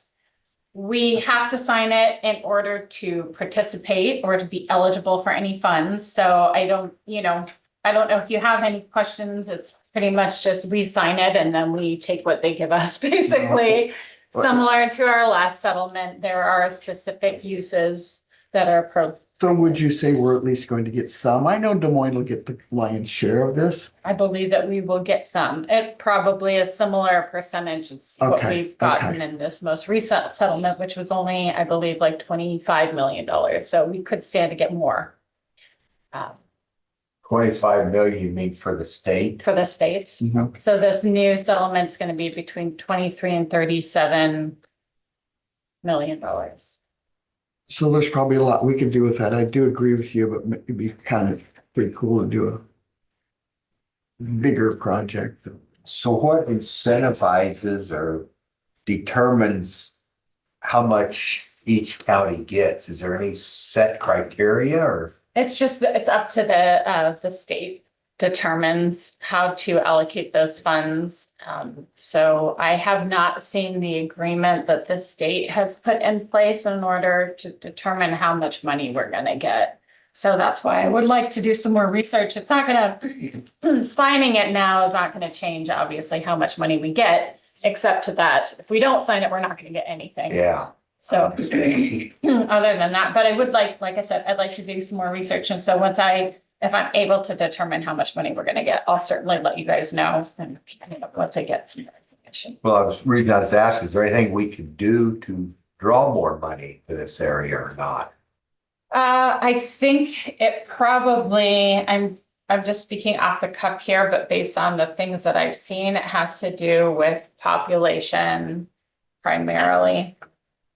we have to sign it in order to participate or to be eligible for any funds. So I don't know if you have any questions. It's pretty much just we sign it and then we take what they give us, basically. Similar to our last settlement, there are specific uses that are So would you say we're at least going to get some? I know Des Moines will get the lion's share of this. I believe that we will get some. It probably a similar percentage as what Okay, we've gotten okay. in this most recent settlement, which was only, I believe, like $25 million. So we could stand to get more. 25 million, you mean for the state? For the states. Mhm. So this new settlement's gonna be between 23 and $37 million. So there's probably a lot we could do with that. I do agree with you, but it'd be kind of pretty cool to do a bigger project. So what incentivizes or determines how much each county gets? Is there any set criteria or? It's up to the state determines how to allocate those funds. So I have not seen the agreement that the state has put in place in order to determine how much money we're gonna get. So that's why I would like to do some more research. It's not gonna, signing it now is not gonna change, obviously, how much money we get, except to that, if we don't sign it, we're not gonna get anything. Yeah. So other than that, but I would like I said, I'd like to do some more research. And so if I'm able to determine how much money we're gonna get, I'll certainly let you guys know and once I get some more information. Well, I was asking, is there anything we could do to draw more money to this area or not? I think it probably, I'm just speaking off the cuff here, but based on the things that I've seen, it has to do with population primarily.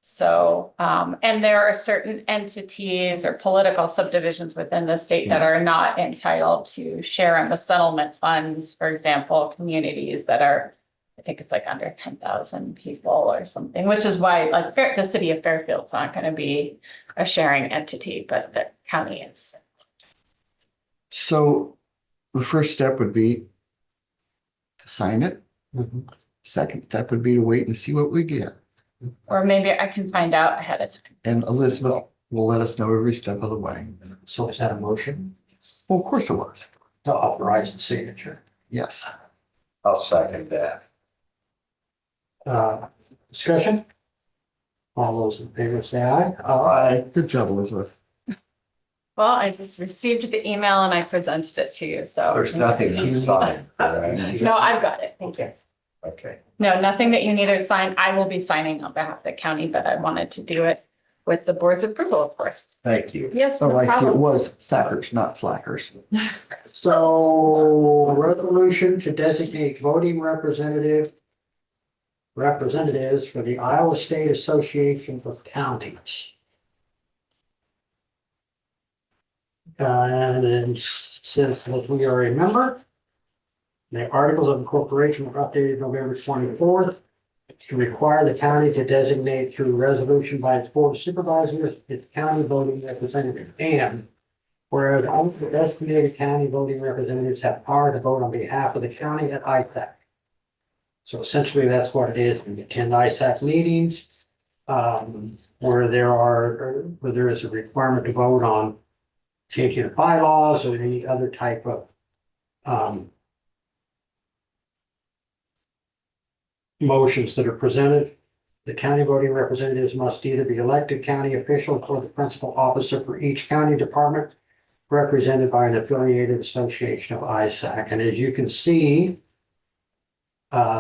So, and there are certain entities or political subdivisions within the state that are not entitled to share in the settlement funds. For example, communities that are, I think it's like under 10,000 people or something, which is why like the city of Fairfield's not going to be a sharing entity, but the county is. So the first step would be to sign it. Second step would be to wait and see what we get. Or maybe I can find out ahead of time. And Elizabeth will let us know every step of the way. So is that a motion Well, of course it was. to authorize the signature? Yes. I'll second that. Discussion? All those in favor say aye. Aye. Good job, Elizabeth. Well, I just received the email and I presented it to you, so. There's nothing to sign, correct? No, I've got it. Thank you. Okay. No, nothing that you need to sign. I will be signing on behalf of the county, but I wanted to do it with the board's approval, of course. Thank you. Yes, Oh, no I see, it problem. was sackers, not slackers. So resolution to designate voting representatives for the Iowa State Association of Counties. And then since we are a member, the articles of incorporation were updated November 24th to require the county to designate through resolution by its board of supervisors, its county voting representative. And whereas only the designated county voting representatives have power to vote on behalf of the county at ISAC. So essentially, that's what it is. We attend ISAC meetings where there is a requirement to vote on changing the bylaws or any other type of motions that are presented. The county voting representatives must either be elected county official or the principal officer for each county department represented by an affiliated association of ISAC. And as you can see,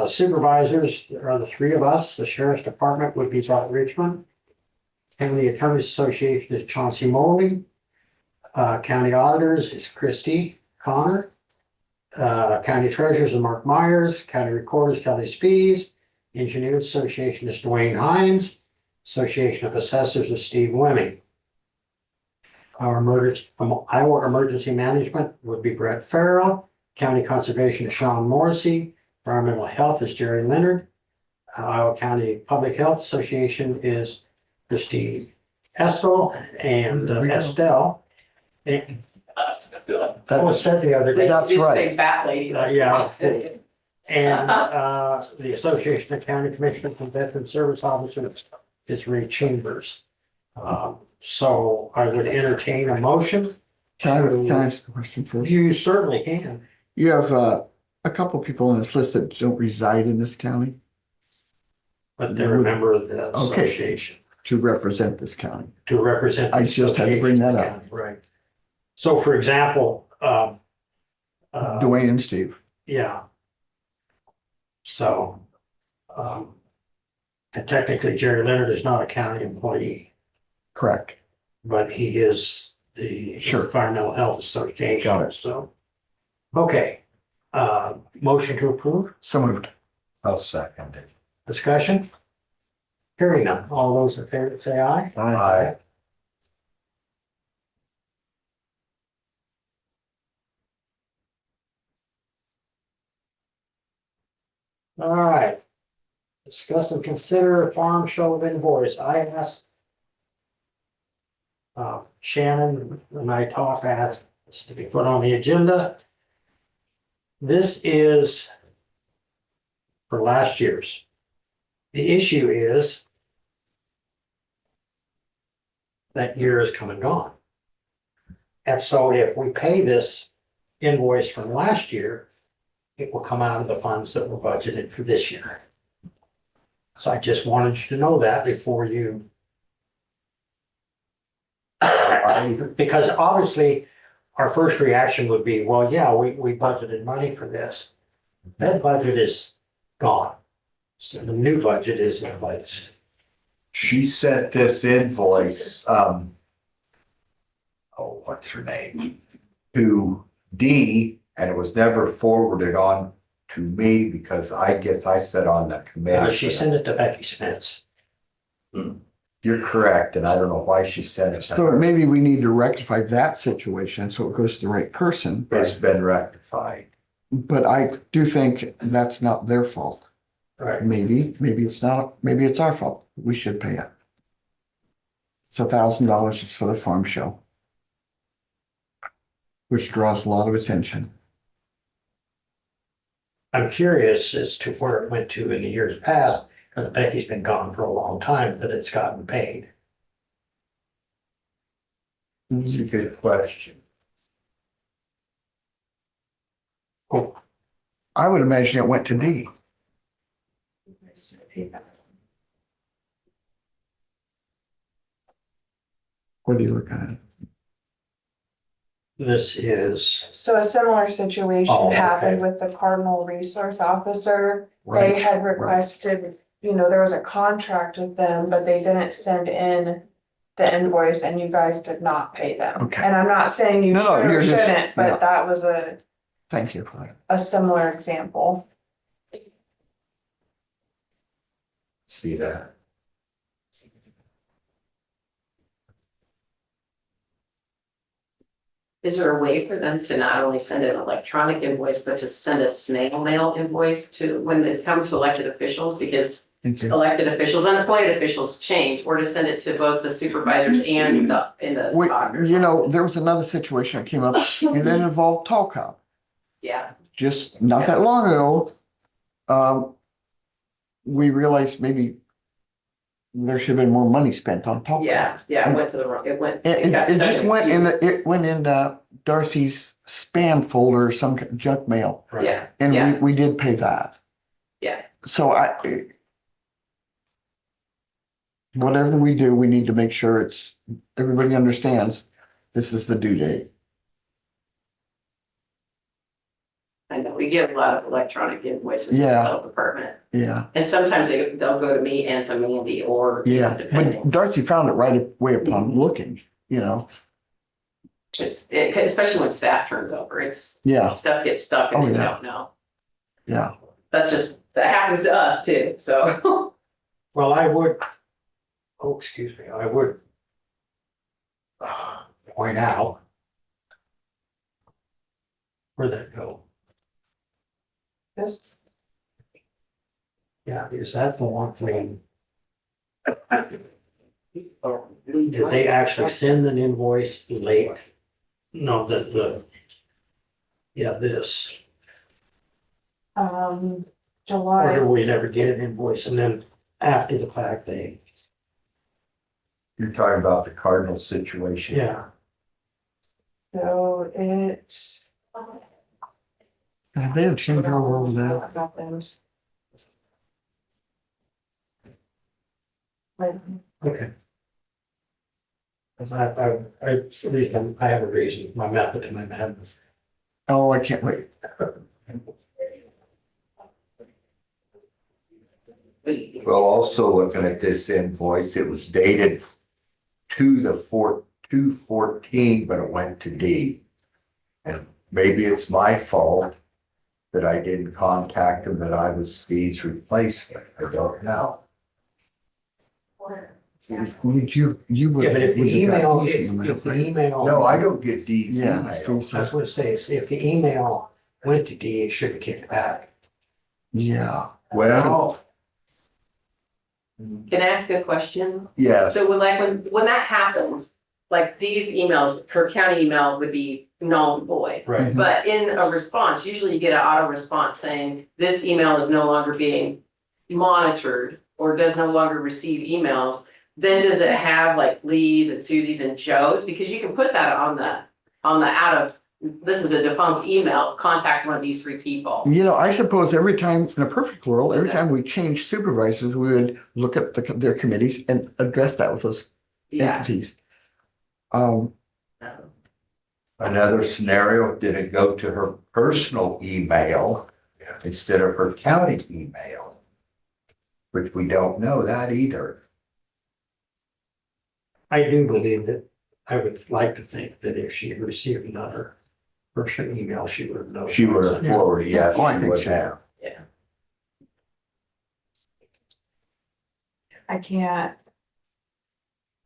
supervisors are the three of us. The sheriff's department would be Bart Richmond. And the attorneys association is Chauncey Moley. County auditors is Christy Connor. County treasurers is Mark Myers. County recorders Kelly Spees. Engineers Association is Dwayne Hines. Association of Assessors is Steve Wemming. Iowa Emergency Management would be Brett Farrell. County Conservation is Sean Morrissey. Environmental Health is Jerry Leonard. Iowa County Public Health Association is Christine Estel and Estelle. That was said the other day. That's You did right. say bat lady. that's Yeah. right. And the Association of County Commissioners and Veteran Service Officers is Ray Chambers. So I would entertain a motion. Can I ask a question first? You certainly can. You have a couple people on this list that don't reside in this county But they're a member of the Okay. association to represent this county. to represent. the I just had to bring that association. up. Right. So for example, Dwayne and Steve. yeah. So, and technically Jerry Leonard is not a county employee, Correct. but he is the Sure. Environmental Health Association. Got it. So, okay, motion to approve, So moved. I'll second it. discussion? Hearing none, all those in favor say aye. Aye. All right. Discuss and consider farm show of invoice. I asked Shannon and I asked this to be put on the agenda. This is for last year's. The issue is that year is come and gone. And so if we pay this invoice from last year, it will come out of the funds that were budgeted for this year. So I just wanted you to know that before you. Because obviously, our first reaction would be, well, yeah, we budgeted money for this. That budget is gone. So the new budget is in place. She sent this invoice, what's her name? To Dee, and it was never forwarded on to me because I guess I sat on the committee. She sent it to Becky Spence. You're correct, and I don't know why she sent it to So her. maybe we need to rectify that situation so it goes to the right person. It's been rectified. But I do think that's not their fault. Right. Maybe it's not, maybe it's our fault. We should pay it. It's $1,000. It's for the farm show. Which draws a lot of attention. I'm curious as to where it went to in the years past, because Becky's been gone for a long time, that it's gotten paid. It's a good question. Oh, I would imagine it went to D. What are you looking at? This is, So a similar situation Oh, okay. happened with the Cardinal Resource Officer. They right, had requested, there was a contract with them, but they didn't send in the invoice and you guys did not pay them. Okay. And I'm not saying you No, no, should or you're just- shouldn't, yeah. but that was Thank you for that. a similar example. See that? Is there a way for them to not only send an electronic invoice, but to send a snail mail invoice to, when it's come to elected officials? Because elected officials, unappointed officials change, or to send it to both the supervisors and the Wait, auditors. there was another situation that came up and it involved Talcom. Yeah, Just not that long ago. We realized maybe there should have been more money spent on Talcom. yeah, it went to the wrong, it went. It got stuck just in went queue. it went in Darcy's spam folder, some junk mail, right. Yeah, and yeah, we did pay that. yeah. So whatever we do, we need to make sure everybody understands this is the due date. I know, we get a lot of electronic invoices to the Yeah. health department. Yeah, And sometimes they'll go to me and to Mandy or. yeah. Depending. But Darcy found it right away upon looking, Especially when staff turns over, Yeah, stuff gets stuck and Oh, then you yeah. don't know. yeah. That happens to us too, so. Well, I would point out. Where'd that go? This, Yeah, is that the one thing? Did they actually send an invoice late? No, this, or July, do we never get an invoice and then after the fact You're talking about the Cardinal situation. yeah. so Have they have changed over that? happened. Okay. 'Cause I have a reason, my method and my madness. Oh, I can't wait. Well, also looking at this invoice, it was dated to the 2/14, but it went to D. And maybe it's my fault that I didn't contact him that I was Speed's replacement. I don't know. Would you would. Yeah, but if the would have got email, these emails, if the right? email. No, I don't get D's Yeah, email. see, I was gonna say, if the email went to D, it should have kicked back. Yeah, Well, Can I ask a question? yes, So when that happens, like these emails, her county email would be null and void. Right. But in a response, usually you get an auto response saying this email is no longer being monitored or does no longer receive emails. Then does it have like Lee's and Susie's and Joe's? Because you can put that on the this is a defunct email, contact one of these three people. I suppose every time, in a perfect world, every time we change supervisors, we would look at their committees and address that with those Yeah. entities. another scenario, did it go to her personal email instead of her county email? Which we don't know that either. I do believe that, I would like to think that if she had received another personal email, she would have known. She would have forwarded, yes, Oh, I she think would so. have. I can't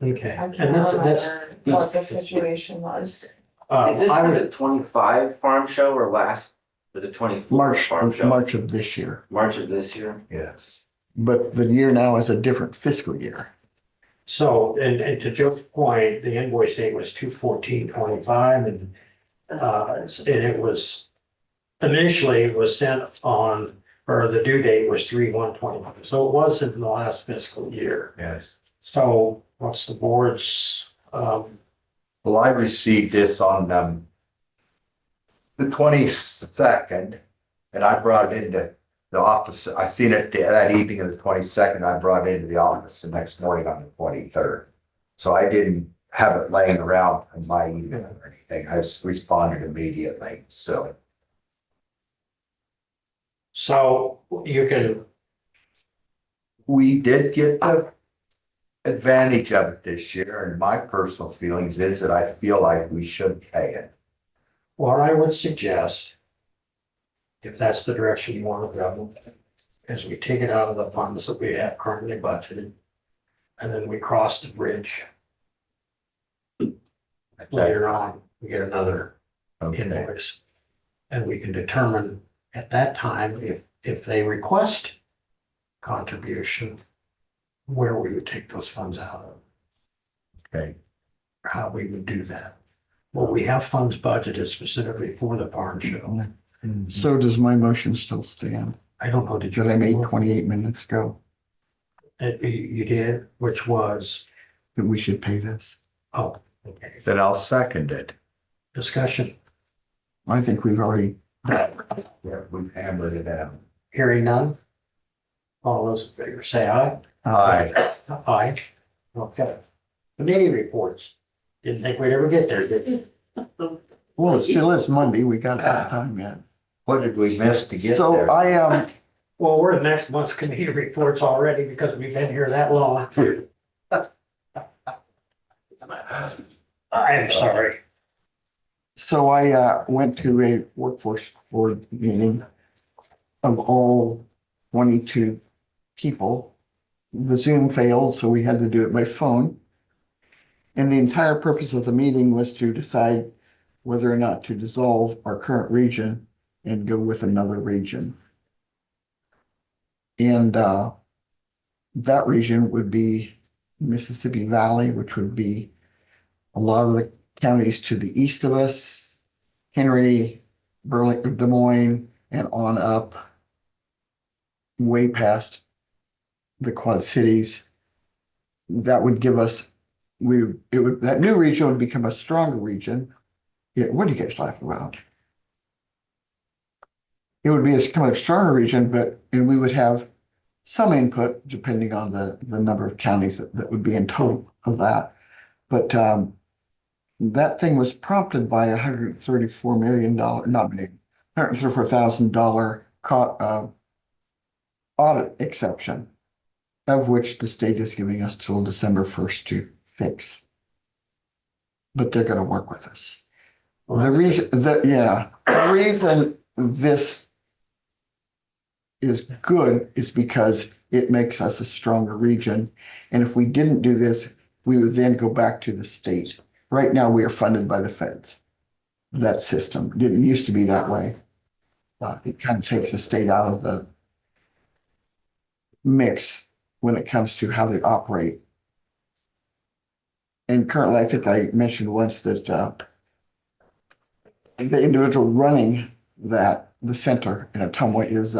Okay, and that's, remember what the situation was. Is this I for would, the 25 farm show or for the 24 farm show? March of this year, March of this year? Yes. but the year now is a different fiscal year. so, and to Joe's point, the invoice date was 2/14/25 and it was, initially it was sent on, or the due date was 3/1/25, so it was in the last fiscal year. Yes. So what's the board's, Well, I received this on the 22nd, and I brought it into the office. I seen it that evening of the 22nd. I brought it into the office the next morning on the 23rd. So I didn't have it laying around in my email or anything. I just responded immediately, so. So you can, We did get the advantage of it this year, and my personal feelings is that I feel like we should pay it. what I would suggest, if that's the direction you want to go, is we take it out of the funds that we have currently budgeted, and then we cross the bridge. Later on, we get another Okay, invoice. And we can determine at that time if they request contribution, where we would take those funds out of, okay. how we would do that. Well, we have funds budgeted specifically for the farm show. So does my motion still stand I don't know, did you? that I made 28 minutes ago, You did, which was, that we should pay this? oh, okay, Then I'll second it. discussion, I think we've already, Yeah, we've hammered it out. hearing none. All those in favor say aye. Aye. Aye. Okay. Committee reports. Didn't think we'd ever get there, did you? well, it still is Monday. We got that time yet. What did we miss to get So there? Well, we're in next month's committee reports already because we've been here that long. I'm sorry. So I went to a workforce board meeting of all 22 people. The Zoom failed, so we had to do it by phone. And the entire purpose of the meeting was to decide whether or not to dissolve our current region and go with another region. And that region would be Mississippi Valley, which would be a lot of the counties to the east of us, Henry, Burlington, Des Moines, and on up, way past the Quad Cities. That would give us, that new region would become a stronger region. Yeah, what do you guys laugh about? It would be a kind of stronger region, and we would have some input depending on the number of counties that would be in total of that. But that thing was prompted by $134 million, not million, $134,000 audit exception, of which the state is giving us till December 1st to fix. But they're going to work with us. The reason this is good is because it makes us a stronger region. And if we didn't do this, we would then go back to the state. Right now, we are funded by the feds. That system didn't used to be that way. It kind of takes the state out of the mix when it comes to how they operate. And currently, I think I mentioned once that the individual running the center in Ottumwa is,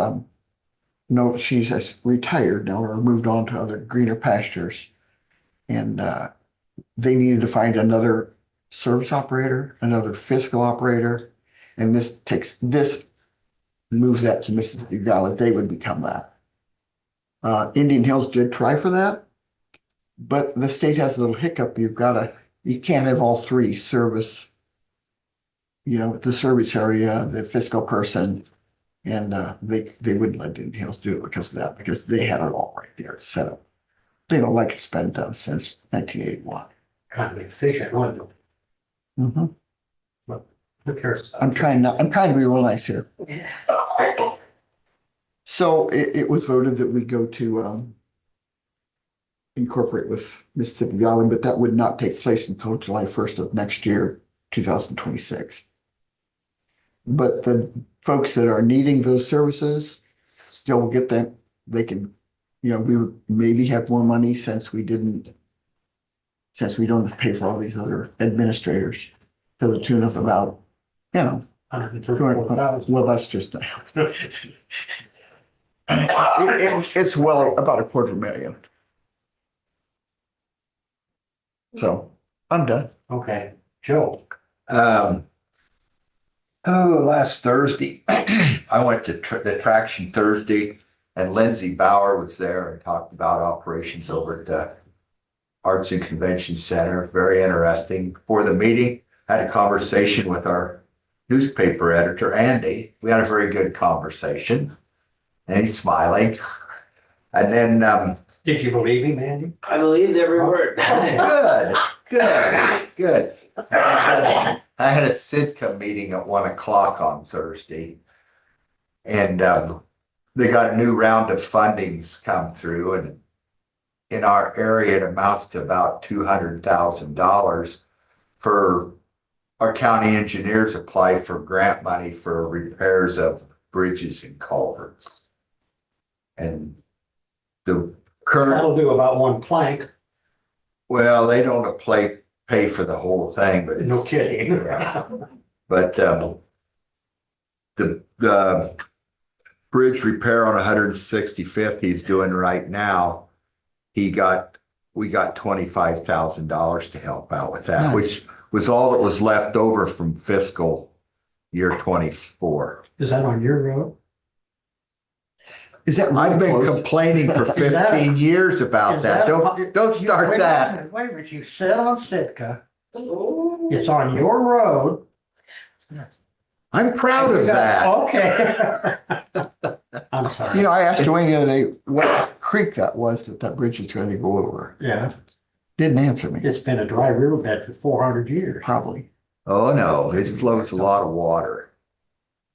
no, she's just retired now or moved on to other greener pastures. And they needed to find another service operator, another fiscal operator. And this moves that to Mississippi Valley. They would become that. Indian Hills did try for that, but the state has a little hiccup. You can't have all three service, the service area, the fiscal person, and they wouldn't let Indian Hills do it because of that, because they had it all right there set up. They don't like it's been done since 1981. Kind of efficient, wasn't it? Mm-hmm. Who cares? I'm trying to be real nice here. So it was voted that we go to incorporate with Mississippi Valley, but that would not take place until July 1st of next year, 2026. But the folks that are needing those services still will get them. They can, we would maybe have more money since we don't pay for all these other administrators to the tune of about, 134,000. well, that's just, it's well about $250,000. So I'm done. Okay, Joe. Last Thursday, I went to the Traction Thursday, and Lindsay Bauer was there and talked about operations over at Arts and Convention Center. Very interesting. For the meeting, had a conversation with our newspaper editor, Andy. We had a very good conversation. And he's smiling. And then, Did you believe him, Andy? I believed every word. good. I had a Sitka meeting at 1 o'clock on Thursday. And they got a new round of fundings come through, and in our area, it amounts to about $200,000 for our county engineers apply for grant money for repairs of bridges and culverts. And the current, That'll do about one plank. well, they don't pay for the whole thing, but it's. No kidding. Yeah. But the bridge repair on 165th he's doing right now, we got $25,000 to help out with that, Nice. which was all that was left over from fiscal year 24. Is that on your road? Is that? I've been really close? complaining for Is that- 15 years about Is that. Don't start that. Wait a minute, you said on Sitka, it's on your road. I'm proud of that. Okay. I'm You sorry. know, I asked Dwayne the other day what creek that was that bridge is gonna go over. Yeah, Didn't answer me, it's been a dry riverbed for 400 years. probably. Oh, no, it flows a lot of water.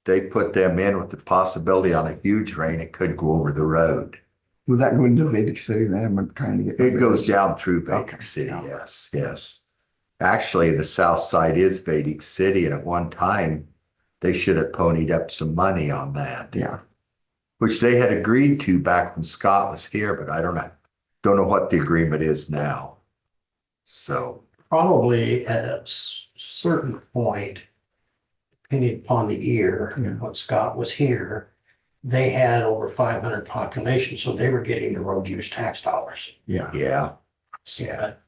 They put them in with the possibility on a huge rain, it could go over the road. Was that going to Vedic City then? I'm trying to get. It goes down through Vedic Okay, City, yeah. yes. Actually, the south side is Vedic City, and at one time, they should have ponied up some money on that. Yeah. Which they had agreed to back when Scott was here, but I don't know what the agreement is now. So, Probably at a certain point, depending upon the year, Yeah. when Scott was here, they had over 500 population, so they were getting the road use tax dollars. Yeah. yeah, So that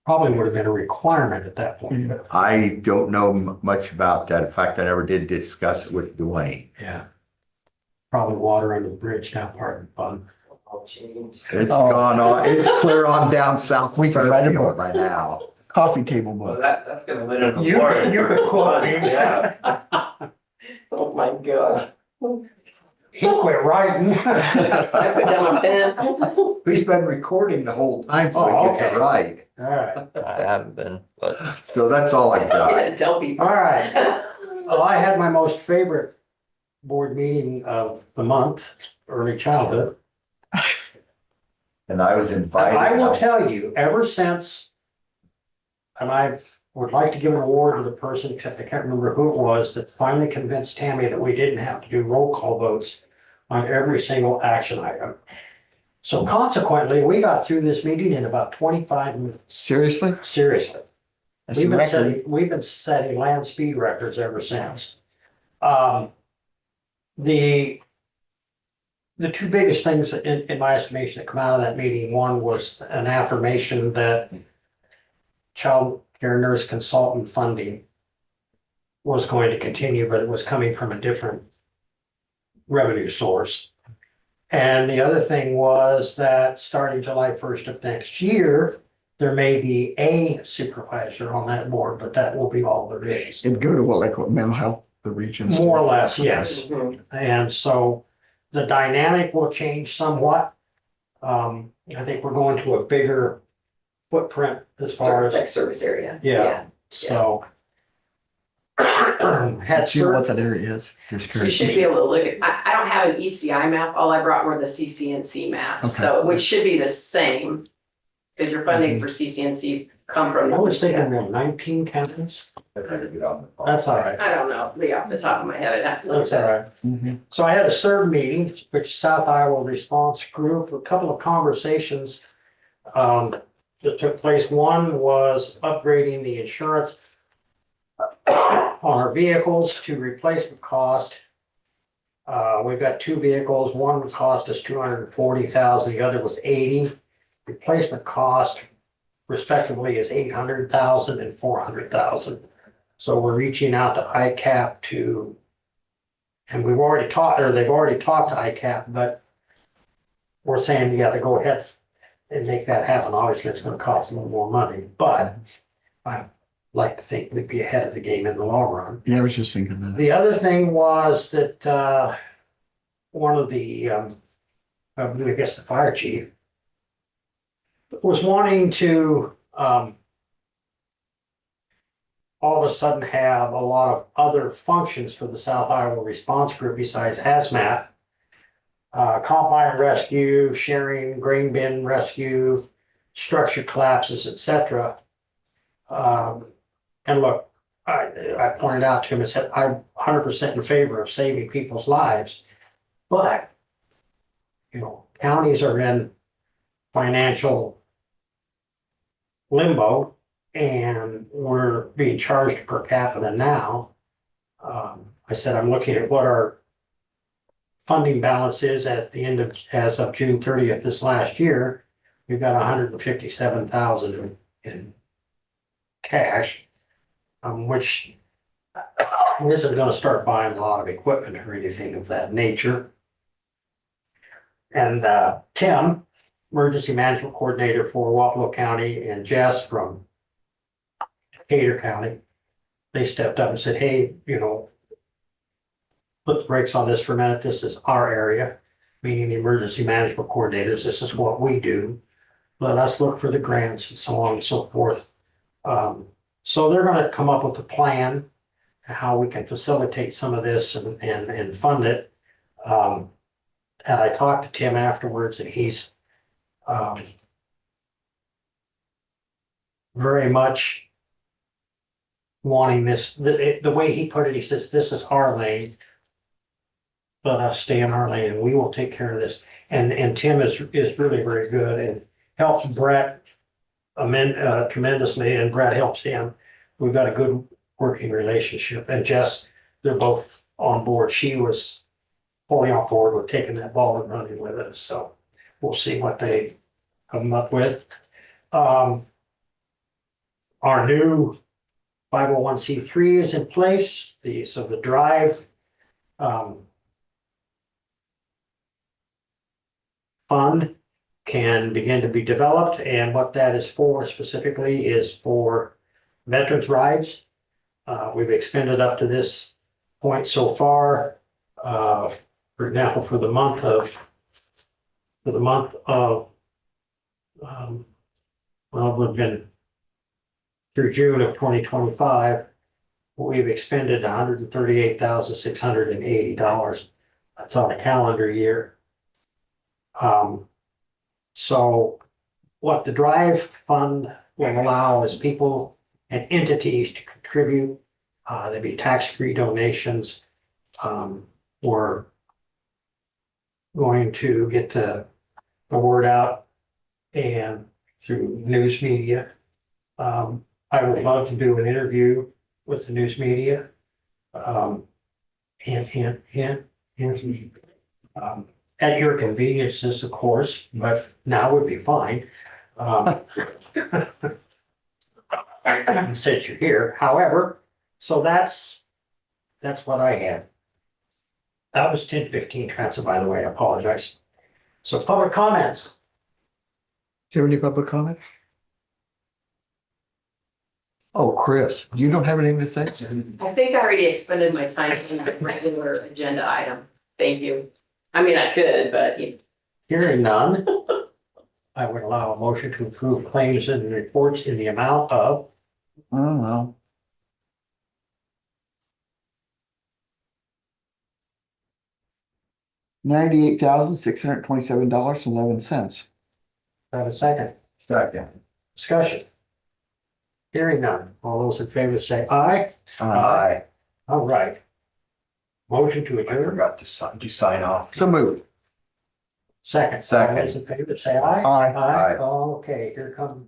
probably would have been a requirement at that point. I don't know much about that. In fact, I never did discuss it with Dwayne. Yeah. Probably water under the bridge down part of the fund. It's Oh. gone on, it's clear on down south We can write a Fairfield book. by now. Coffee table Well, book. that's gonna win an You- award. you could quote me. Yeah. Oh, my God. He quit writing. I put down my pen. He's been recording the whole time, so he gets it okay. right. All right, I haven't been, but. So that's all I got. Yeah, tell people. all right. Well, I had my most favorite board meeting of the month, early childhood. And I was And invited. I will tell you, ever since, and I would like to give an award to the person, except I can't remember who it was, that finally convinced Tammy that we didn't have to do roll call votes on every single action item. So consequently, we got through this meeting in about 25 minutes. Seriously? Seriously. That's a record. We've been setting land speed records ever since. The two biggest things in my estimation that come out of that meeting, one was an affirmation that child care nurse consultant funding was going to continue, but it was coming from a different revenue source. And the other thing was that starting July 1st of next year, there may be a supervisor on that board, but that will be all there is. It'd go to what mental health, the regions. More or less, yes. Mhm. And so the dynamic will change somewhat. I think we're going to a bigger footprint as far Like as, service area. yeah, so. Had Do you know what certain, that area is? Just You curious. should be able to look at, I don't have an ECI map, all I brought were the CCNC maps, Okay. so, which should be the same. Because your funding for CCNCs come from. I was thinking around 19 counties. I tried to get on the phone. That's all right. I don't know, off the top of my head, I'd have to look That's at all that. right. Mhm. So I had a CERB meeting, which South Iowa Response Group, a couple of conversations that took place. One was upgrading the insurance on our vehicles to replacement cost. We've got two vehicles. One would cost us $240,000, the other was $80,000. Replacement cost respectively is $800,000 and $400,000. So we're reaching out to ICAP to, and we've already talked, or they've already talked to ICAP, but we're saying you gotta go ahead and make that happen. Obviously, it's gonna cost a little more money, but I like to think we'd be ahead of the game in the long run. Yeah, I was just thinking that. The other thing was that, one of the, I guess the fire chief was wanting to, all of a sudden have a lot of other functions for the South Iowa Response Group besides hazmat. Combine rescue, sharing, grain bin rescue, structure collapses, etc. And look, I pointed out to him, I said, I'm 100% in favor of saving people's lives. But, you know, counties are in financial limbo and we're being charged per capita now. I said, I'm looking at what our funding balance is at the end of, as of June 30th this last year. We've got 157,000 in cash, which isn't gonna start buying a lot of equipment or anything of that nature. And Tim, Emergency Management Coordinator for Wapello County, and Jess from Decatur County, they stepped up and said, hey, you know, put the brakes on this for a minute. This is our area, meaning the emergency management coordinators. This is what we do. Let us look for the grants and so on and so forth. So they're gonna come up with a plan how we can facilitate some of this and fund it. And I talked to Tim afterwards, and he's very much wanting this. The way he put it, he says, "This is our lane. Let us stay in our lane, and we will take care of this." And Tim is really very good and helps Brett tremendously, and Brett helps him. We've got a good working relationship, and Jess, they're both on board. She was fully on board with taking that ball and running with it, so we'll see what they come up with. Our new 501c3 is in place, so the drive fund can begin to be developed, and what that is for specifically is for veterans rides. We've expended up to this point so far, for example, for the month of, well, we've been through June of 2025, we've expended $138,680. That's on a calendar year. So what the drive fund will allow is people and entities to contribute. There'd be tax-free donations. We're going to get the word out and through news media. I would love to do an interview with the news media. At your conveniences, of course, but now would be fine. Since you're here, however, so that's what I had. That was 10:15 transfer, by the way, I apologize. So public comments. Do you have any public comment? Oh, Chris, you don't have anything to say? I think I already expended my time in that regular agenda item. Thank you. I mean, I could, but Hearing none, I would allow a motion to approve claims and reports in the amount of Oh, well. $98,627.11. have a second. Second. Discussion. Hearing none. All those in favor say aye. Aye. All right. Motion to I adjourn. forgot to sign. Did you sign off? So moved. Second. Second. All those in favor say aye. Aye. Aye. Oh, okay, here comes